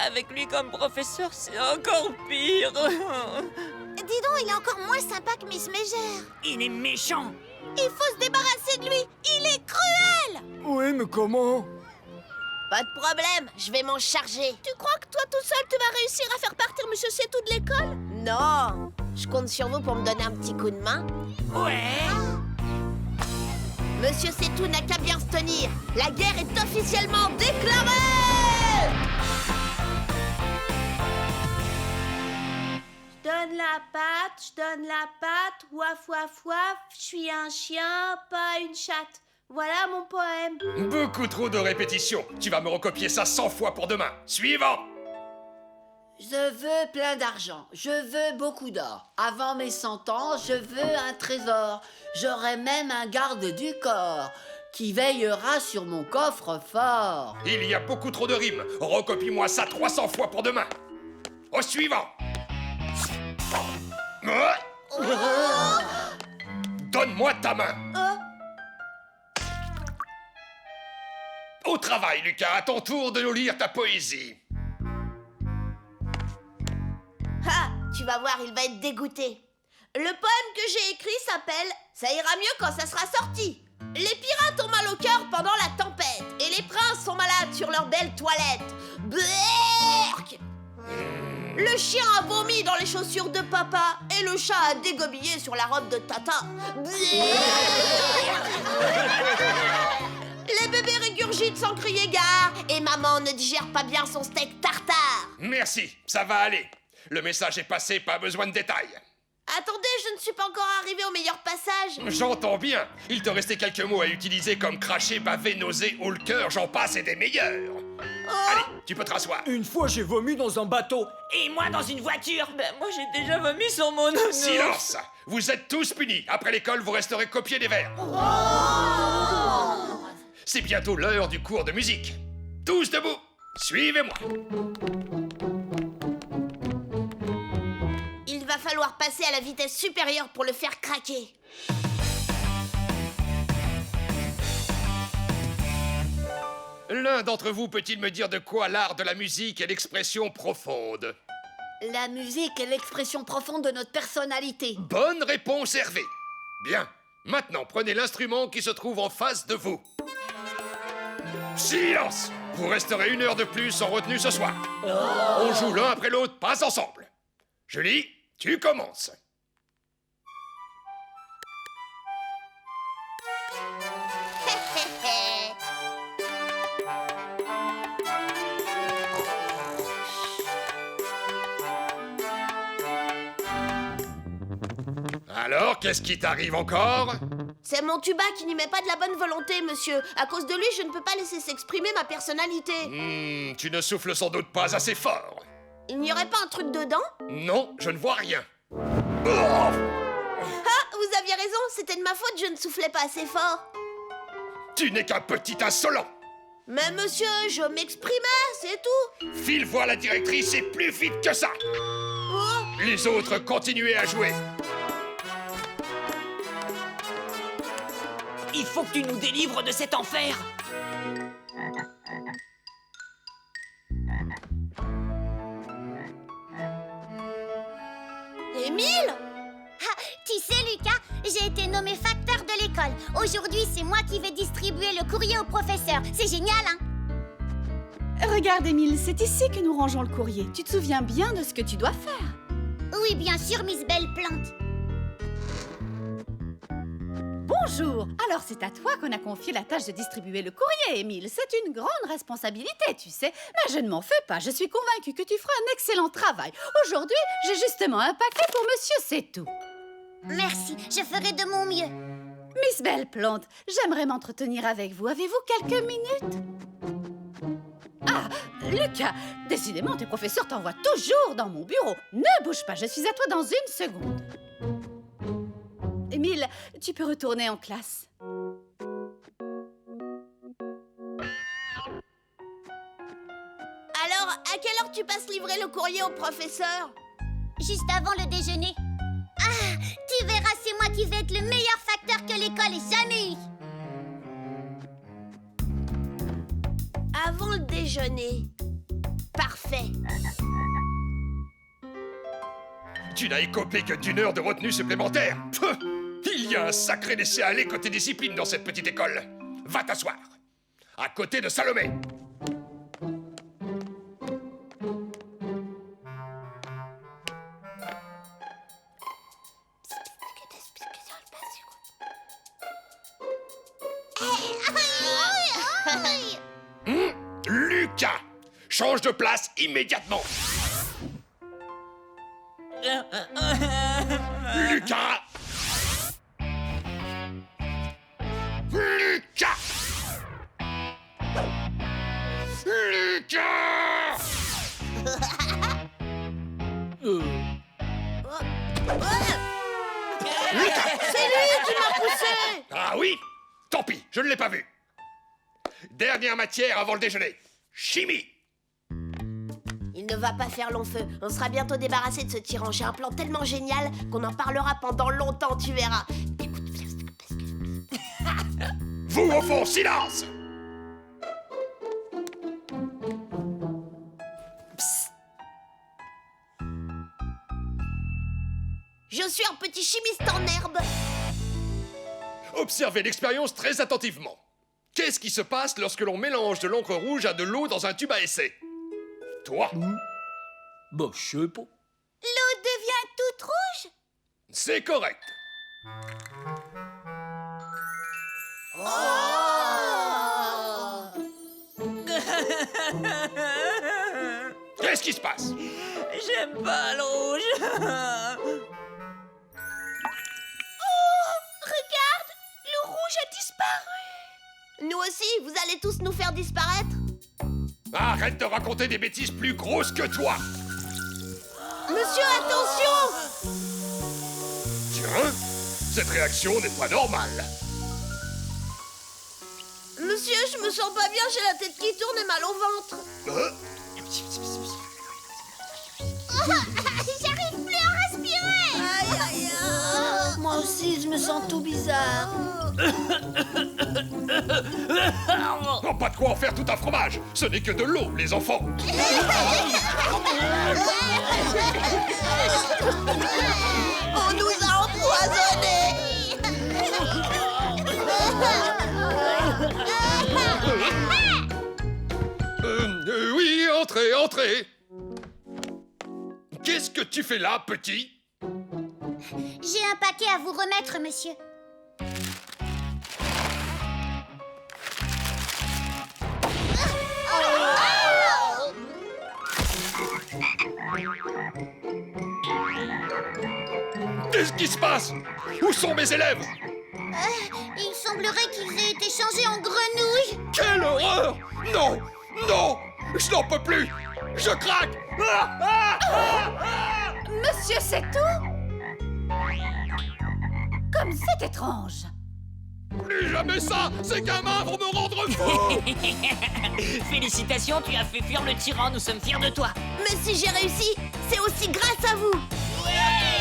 S9: Avec lui comme professeur, c'est encore pire.
S7: Dis donc, il est encore moins sympa que Miss Mégère.
S3: Il est méchant!
S7: Il faut se débarrasser de lui. Il est cruel.
S8: Oui, mais comment?
S2: Pas de problème, je vais m'en charger. Tu crois que toi tout seul, tu vas réussir à faire partir Monsieur Setou de l'école? Non. Je compte sur vous pour me donner un petit coup de main.
S3: Ouais!
S2: Monsieur Setou n'a qu'à bien se tenir. La guerre est officiellement déclarée.
S10: Je donne la patte, waf waf waf, je suis un chien, pas une chatte. Voilà mon poème.
S5: Beaucoup trop de répétitions. Tu vas me recopier ça 100 fois pour demain. Suivant.
S10: Je veux plein d'argent, je veux beaucoup d'or. Avant mes 100 ans, je veux un trésor. J'aurai même un garde du corps qui veillera sur mon coffre-fort.
S5: Il y a beaucoup trop de rimes. Recopie-moi ça 300 fois pour demain. Au suivant. Donne-moi ta main. Au travail, Lucas. À ton tour de nous lire ta poésie.
S2: Ah, tu vas voir, il va être dégoûté. Le poème que j'ai écrit s'appelle « Ça ira mieux quand ça sera sorti ». Les pirates ont mal au cœur pendant la tempête et les princes sont malades sur leurs belles toilettes. Berk! Le chien a vomi dans les chaussures de papa et le chat a dégobillé sur la robe de tata. Les bébés régurgitent sans crier gare et maman ne digère pas bien son steak tartare.
S5: Merci, ça va aller. Le message est passé, pas besoin de détails.
S2: Attendez, je ne suis pas encore arrivée au meilleur passage.
S5: J'entends bien. Il te restait quelques mots à utiliser comme cracher, baver, nauser, haut le cœur, j'en passe et des meilleurs. Allez, tu peux te rasseoir.
S8: Une fois, j'ai vomi dans un bateau.
S3: Et moi dans une voiture!
S9: Ben moi j'ai déjà vomi sur mon nounours.
S5: Silence. Vous êtes tous punis. Après l'école, vous resterez copiés des vers. C'est bientôt l'heure du cours de musique. Tous debout. Suivez-moi.
S2: Il va falloir passer à la vitesse supérieure pour le faire craquer.
S5: L'un d'entre vous peut-il me dire de quoi l'art de la musique est l'expression profonde?
S10: La musique est l'expression profonde de notre personnalité.
S5: Bonne réponse, Hervé. Bien. Maintenant, prenez l'instrument qui se trouve en face de vous. Silence! Vous resterez 1 heure de plus en retenue ce soir. On joue l'un après l'autre, pas ensemble. Julie, tu commences. Alors, qu'est-ce qui t'arrive encore?
S2: C'est mon tuba qui n'y met pas de la bonne volonté, monsieur. À cause de lui, je ne peux pas laisser s'exprimer ma personnalité.
S5: Tu ne souffles sans doute pas assez fort.
S2: Il n'y aurait pas un truc dedans?
S5: Non, je ne vois rien. Oh!
S2: Ah, vous aviez raison, c'était de ma faute, je ne soufflais pas assez fort.
S5: Tu n'es qu'un petit insolent.
S2: Mais monsieur, je m'exprimais, c'est tout.
S5: File voir la directrice et plus vite que ça. Les autres, continuez à jouer.
S3: Il faut que tu nous délivres de cet enfer!
S2: Émile?
S7: Ah, tu sais, Lucas, j'ai été nommé facteur de l'école. Aujourd'hui, c'est moi qui vais distribuer le courrier au professeur. C'est génial, hein?
S4: Regarde, Émile, c'est ici que nous rangeons le courrier. Tu te souviens bien de ce que tu dois faire?
S7: Oui, bien sûr, Miss Belle Plante.
S4: bonjour. Alors, c'est à toi qu'on a confié la tâche de distribuer le courrier, Émile. C'est une grande responsabilité, tu sais. Mais je ne m'en fais pas. Je suis convaincue que tu feras un excellent travail. Aujourd'hui, j'ai justement un paquet pour Monsieur C'est tout.
S7: Merci, je ferai de mon mieux.
S4: Miss Belle-Plante, j'aimerais m'entretenir avec vous. Avez-vous quelques minutes? Ah, Lucas, décidément, tes professeurs t'envoient toujours dans mon bureau. Ne bouge pas, je suis à toi dans une seconde. Émile, tu peux retourner en classe.
S2: Alors, à quelle heure tu passes livrer le courrier au professeur?
S7: Juste avant le déjeuner. Ah, tu verras, c'est moi qui vais être le meilleur facteur que l'école ait jamais eu.
S2: Avant le déjeuner. Parfait.
S5: Tu n'as écopé que d'une heure de retenue supplémentaire. Pfff, il y a un sacré laisser-aller côté discipline dans cette petite école. Va t'asseoir. À côté de Salomé. Lucas, change de place immédiatement. Lucas! Lucas! Lucas!
S2: C'est lui qui m'a poussé!
S5: Ah oui? Tant pis, je ne l'ai pas vu. Dernière matière avant le déjeuner. Chimie.
S2: Il ne va pas faire long feu. On sera bientôt débarrassé de ce tyran. J'ai un plan tellement génial qu'on en parlera pendant longtemps, tu verras. Écoute.
S5: Vous au fond, silence!
S2: Je suis un petit chimiste en herbe.
S5: Observez l'expérience très attentivement. Qu'est-ce qui se passe lorsque l'on mélange de l'encre rouge à de l'eau dans un tube à essai? Toi?
S8: Bah, je sais pas.
S7: L'eau devient toute rouge.
S5: C'est correct. Qu'est-ce qui se passe?
S9: J'aime pas le rouge.
S2: Regarde, le rouge a disparu. Nous aussi, vous allez tous nous faire disparaître.
S5: Arrête de raconter des bêtises plus grosses que toi.
S2: Monsieur, attention!
S5: Tiens, cette réaction n'est pas normale.
S2: Monsieur, je me sens pas bien, j'ai la tête qui tourne et mal au ventre.
S7: J'arrive plus à respirer.
S2: Aïe, aïe, aïe.
S10: Moi aussi, je me sens tout bizarre.
S5: Oh, pas de quoi en faire tout un fromage. Ce n'est que de l'eau, les enfants.
S2: On nous a empoisonnés.
S5: Oui, entrez, entrez. Qu'est-ce que tu fais là, petit?
S7: J'ai un paquet à vous remettre, monsieur.
S5: Qu'est-ce qui se passe? Où sont mes élèves?
S7: Il semblerait qu'ils aient été changés en grenouilles.
S5: Quelle horreur! Non! Non! Je n'en peux plus! Je craque!
S4: Monsieur C'est tout? Comme c'est étrange.
S5: Plus jamais ça! Ces gamins vont me rendre fou!
S3: Félicitations, tu as fait fuir le tyran, nous sommes fiers de toi.
S2: Mais si j'ai réussi, c'est aussi grâce à vous.
S7: Yeah!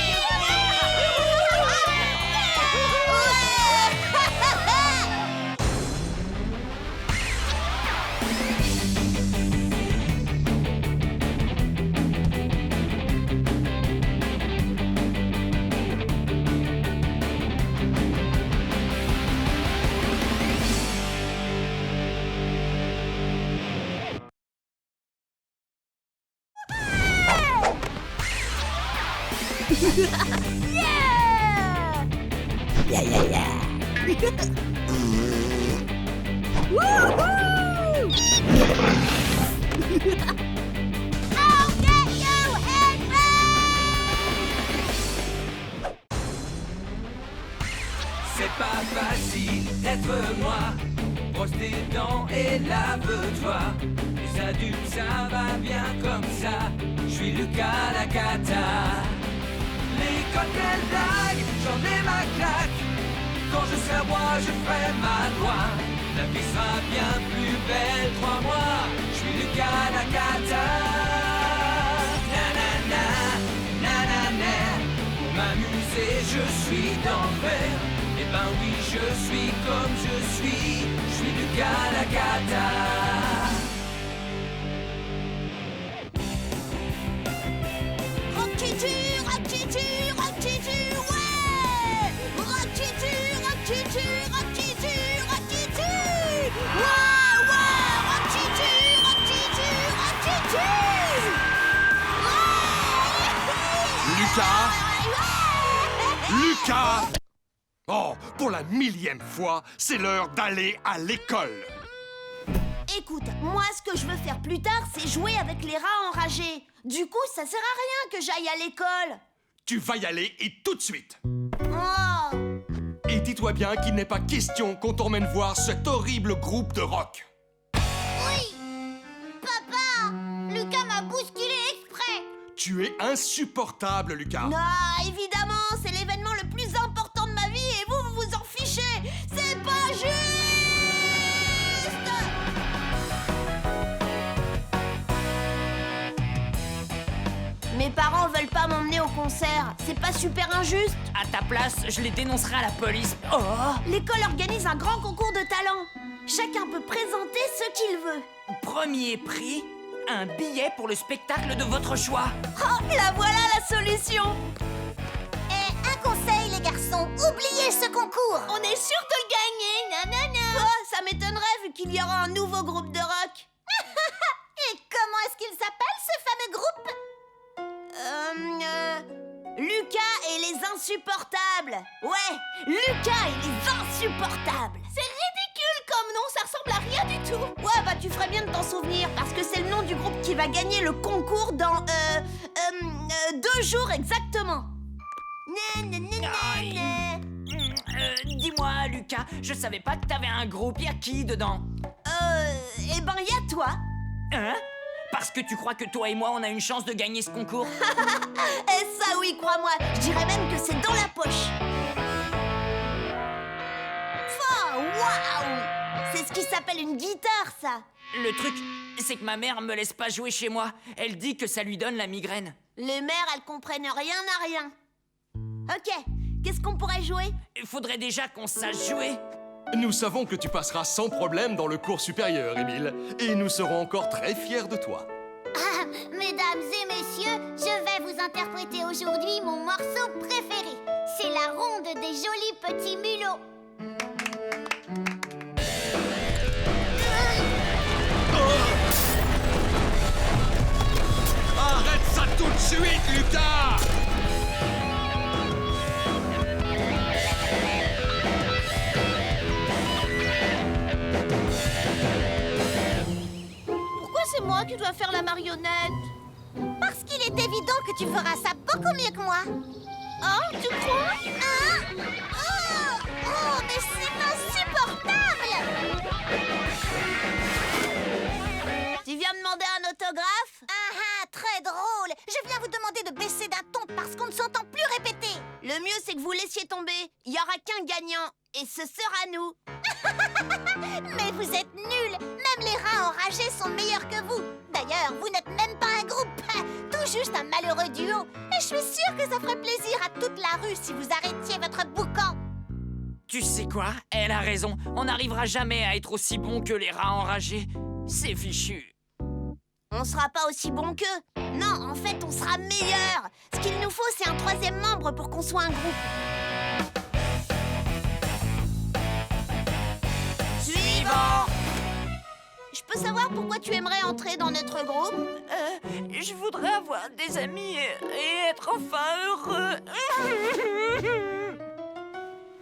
S10: Yeah, yeah, yeah.
S1: C'est pas facile d'être moi. Brosse tes dents et lave-toi. Les adultes, ça va bien comme ça. Je suis Lucas Lacata. Les cocktails blagues, j'en ai ma claque. Quand je serai roi, je ferai ma loi. La vie sera bien plus belle, crois-moi. Je suis Lucas Lacata. Nanana, nanana. Pour m'amuser, je suis d'enfer. Eh ben oui, je suis comme je suis Lucas Lacata.
S2: Rock-Titu, Rock-Titu, Rock-Titu, ouais! Rock-Titu, Rock-Titu, Rock-Titu, Rock-Titu! Ouais, ouais! Rock-Titu, Rock-Titu, Rock-Titu! Ouais!
S5: Lucas Lucas! Oh, pour la 1000e fois, c'est l'heure d'aller à l'école.
S2: Écoute, moi ce que je veux faire plus tard, c'est jouer avec les rats enragés. Du coup, ça sert à rien que j'aille à l'école.
S5: Tu vas y aller et tout de suite.
S2: Oh!
S5: Et dis-toi bien qu'il n'est pas question qu'on t'emmène voir cet horrible groupe de rock.
S7: Oui! Papa! Lucas m'a bousculé exprès!
S5: Tu es insupportable, Lucas.
S2: Non, évidemment, c'est l'événement le plus important de ma vie et vous, vous vous en fichez. C'est pas juste! Mes parents veulent pas m'emmener au concert. C'est pas super injuste?
S9: À ta place, je les dénoncerai à la police. Oh!
S2: L'école organise un grand concours de talent. Chacun peut présenter ce qu'il veut.
S9: Premier prix, un billet pour le spectacle de votre choix.
S2: Oh, la voilà la solution!
S7: Et un conseil, les garçons, oubliez ce concours!
S2: On est sûr de le gagner, nanana! Oh, ça m'étonnerait vu qu'il y aura un nouveau groupe de rock.
S7: Et comment est-ce qu'il s'appelle, ce fameux groupe?
S2: Lucas et les insupportables. Ouais, Lucas et les insupportables. C'est ridicule comme nom, ça ressemble à rien du tout. Ouais, bah tu ferais bien de t'en souvenir parce que c'est le nom du groupe qui va gagner le concours dans 2 jours exactement.
S9: Aïe. Dis-moi, Lucas, je savais pas que t'avais un groupe. Y'a qui dedans?
S2: Eh ben y a toi.
S9: Hein? Parce que tu crois que toi et moi, on a une chance de gagner ce concours?
S2: Et ça oui, crois-moi, je dirais même que c'est dans la poche. Oh, waouh! C'est ce qui s'appelle une guitare, ça.
S9: Le truc, c'est que ma mère me laisse pas jouer chez moi. Elle dit que ça lui donne la migraine.
S2: Les mères, elles comprennent rien à rien. Ok, qu'est-ce qu'on pourrait jouer?
S9: Il faudrait déjà qu'on sache jouer.
S5: Nous savons que tu passeras sans problème dans le cours supérieur, Émile. Et nous serons encore très fiers de toi.
S7: Ah, mesdames et messieurs, je vais vous interpréter aujourd'hui mon morceau préféré. C'est la ronde des jolis petits mulots.
S5: Arrête ça tout de suite, Lucas!
S2: C'est moi qui dois faire la marionnette.
S7: Parce qu'il est évident que tu feras ça beaucoup mieux que moi.
S2: Oh, tu crois?
S7: Hein? Oh, mais c'est insupportable!
S2: Tu viens demander un autographe?
S7: Ah, très drôle. Je viens vous demander de baisser d'un ton parce qu'on ne s'entend plus répéter.
S2: Le mieux, c'est que vous laissiez tomber. Il n'y aura qu'un gagnant. Et ce sera nous.
S7: Mais vous êtes nuls. Même les rats enragés sont meilleurs que vous. D'ailleurs, vous n'êtes même pas un groupe. Tout juste un malheureux duo. Et je suis sûre que ça ferait plaisir à toute la rue si vous arrêtiez votre boucan.
S9: Tu sais quoi? Elle a raison. On n'arrivera jamais à être aussi bon que les rats enragés. C'est fichu.
S2: On sera pas aussi bon qu'eux. Non, en fait, on sera meilleurs. Ce qu'il nous faut, c'est un 3e membre pour qu'on soit un groupe.
S9: Suivant!
S2: Je peux savoir pourquoi tu aimerais entrer dans notre groupe?
S9: Je voudrais avoir des amis et être enfin heureux.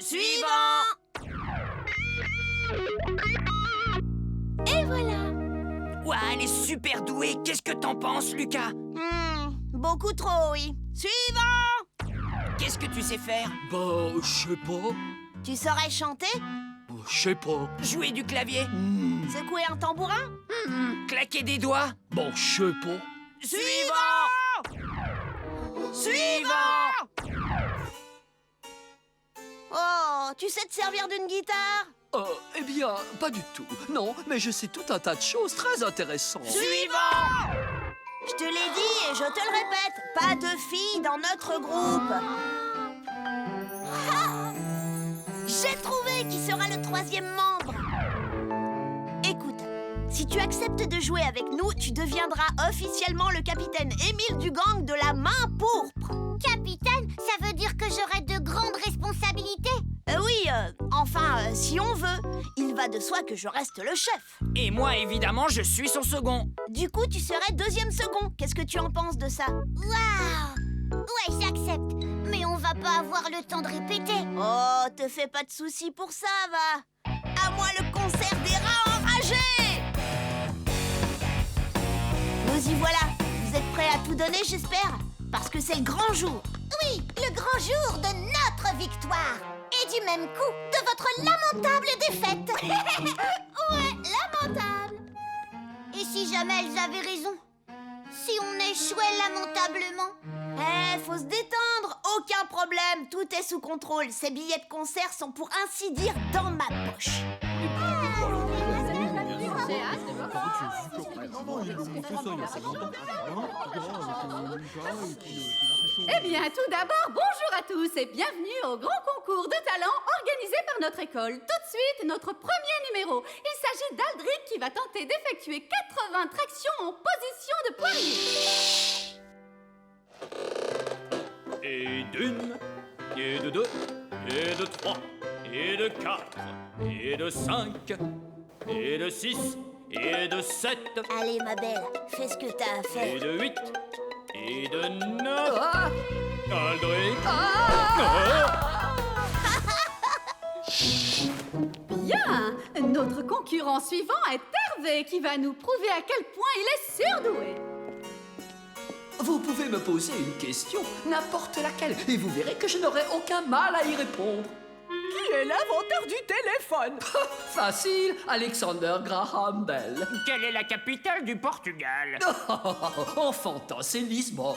S2: Suivant!
S9: Elle est super douée. Qu'est-ce que t'en penses, Lucas?
S2: Beaucoup trop, oui. Suivant!
S9: Qu'est-ce que tu sais faire?
S8: Bah, je sais pas.
S2: Tu saurais chanter?
S8: Je sais pas.
S9: Jouer du clavier?
S2: Secouer un tambourin?
S9: Claquer des doigts?
S8: Bon, je sais pas.
S9: Suivant! Suivant!
S2: Oh, tu sais te servir d'une guitare?
S8: Eh bien, pas du tout. Non, mais je sais tout un tas de choses très intéressantes.
S9: Suivant!
S2: Je te l'ai dit et je te le répète, pas de filles dans notre groupe. Ah! J'ai trouvé qui sera le 3e membre. Écoute, si tu acceptes de jouer avec nous, tu deviendras officiellement le capitaine Émile du gang de la main pourpre.
S7: Capitaine, ça veut dire que j'aurai de grandes responsabilités?
S2: Enfin, si on veut. Il va de soi que je reste le chef.
S9: Et moi, évidemment, je suis son second.
S2: Du coup, tu serais 2e second. Qu'est-ce que tu en penses de ça?
S7: Waouh! Ouais, j'accepte. Mais on va pas avoir le temps de répéter.
S2: Oh, te fais pas de soucis pour ça, va. À moi le concert des rats enragés! Nous y voilà. Vous êtes prêts à tout donner, j'espère? Parce que c'est le grand jour.
S7: Oui, le grand jour de notre victoire. Et du même coup, de votre lamentable défaite. Ouais, lamentable. Et si jamais elles avaient raison? Si on échouait lamentablement?
S2: Faut se détendre. Aucun problème. Tout est sous contrôle. Ces billets de concert sont pour ainsi dire dans ma poche.
S4: Eh bien, tout d'abord, bonjour à tous et bienvenue au grand concours de talent organisé par notre école. Tout de suite, notre premier numéro. Il s'agit d'Aldric qui va tenter d'effectuer 80 tractions en position de poirier.
S8: Et d'une, et de 2, et de 3, et de 4, et de 5, et de 6, et de 7,
S2: Allez, ma belle, fais ce que t'as à
S8: et
S2: faire.
S8: de 8, et de 9. Aldric.
S4: Bien, notre concurrent suivant est Hervé qui va nous prouver à quel point il est surdoué.
S8: Vous pouvez me poser une question, n'importe laquelle, et vous verrez que je n'aurai aucun mal à y répondre.
S6: Qui est l'inventeur du téléphone?
S8: Facile, Alexander Graham Bell.
S9: Quelle est la capitale du Portugal?
S8: Enfantin, c'est Lisbonne.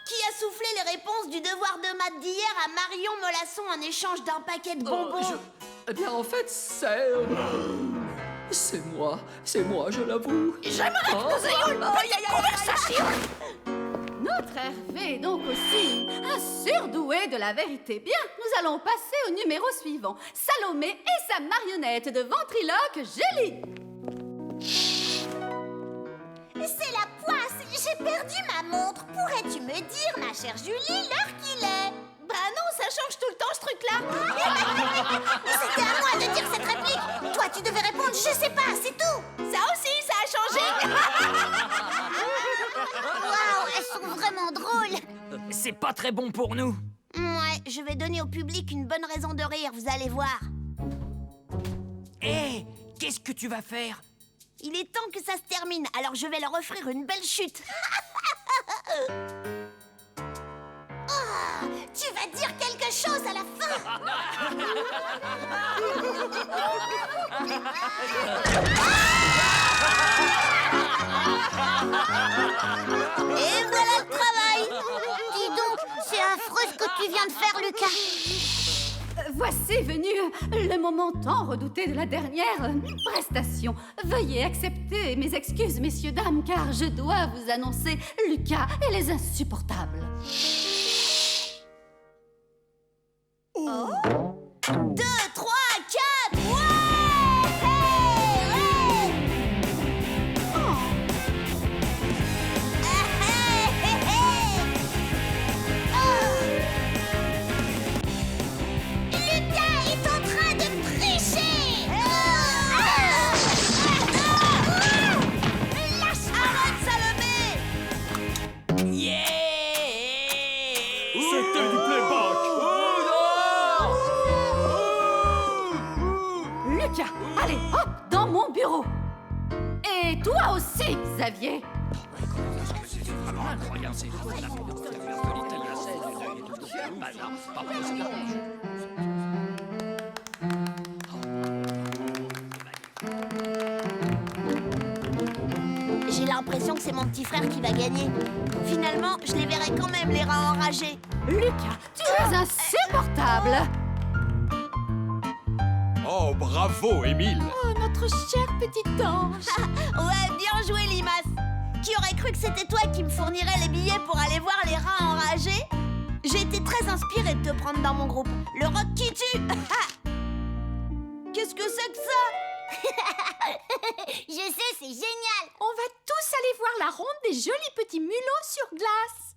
S2: Qui a soufflé les réponses du devoir de maths d'hier à Marion Molasson en échange d'un paquet de bonbons?
S8: Eh bien, en fait, c'est moi, je l'avoue.
S6: J'aimerais que nous ayons une petite conversation.
S4: Notre Hervé est donc aussi un surdoué de la vérité. Bien, nous allons passer au numéro suivant. Salomé et sa marionnette de ventriloque, Gélie.
S7: C'est la poisse. J'ai perdu ma montre. Pourrais-tu me dire, ma chère Julie, l'heure qu'il est?
S2: Bah non, ça change tout le temps ce truc-là.
S7: C'était à moi de dire cette réplique. Toi, tu devais répondre, je sais pas, c'est tout.
S2: Ça aussi, ça a changé.
S7: Waouh, elles sont vraiment drôles.
S9: C'est pas très bon pour nous.
S2: Ouais, je vais donner au public une bonne raison de rire, vous allez voir.
S9: Hé, qu'est-ce que tu vas faire?
S2: Il est temps que ça se termine, alors je vais leur offrir une belle chute.
S7: Oh, tu vas dire quelque chose à la fin.
S2: Et voilà le travail.
S7: Dis donc, c'est affreux ce que tu viens de faire, Lucas.
S4: Voici venu le moment tant redouté de la dernière prestation. Veuillez accepter mes excuses, messieurs, dames, car je dois vous annoncer Lucas et les insupportables.
S2: 2, 3, 4, ouais!
S7: Lucas est en train de tricher.
S2: Arrête, Salomé!
S9: Yeah!
S8: C'était du playback.
S4: Lucas, allez, hop, dans mon bureau. Et Et toi aussi, Xavier.
S8: C'est vraiment incroyable. C'est
S2: J'ai l'impression que c'est mon petit frère qui va gagner. Finalement, je les verrai quand même, les rats enragés.
S4: Lucas, tu es insupportable.
S5: Oh, bravo, Émile.
S4: Oh, notre cher petit ange.
S2: Ouais, bien joué, Limace. Qui aurait cru que c'était toi qui me fournirais les billets pour aller voir les rats enragés? J'ai été très inspirée de te prendre dans mon groupe. Le rock qui tue. Qu'est-ce que c'est que ça?
S7: Je sais, c'est génial.
S4: On va tous aller voir la ronde des jolis petits mulots sur glace.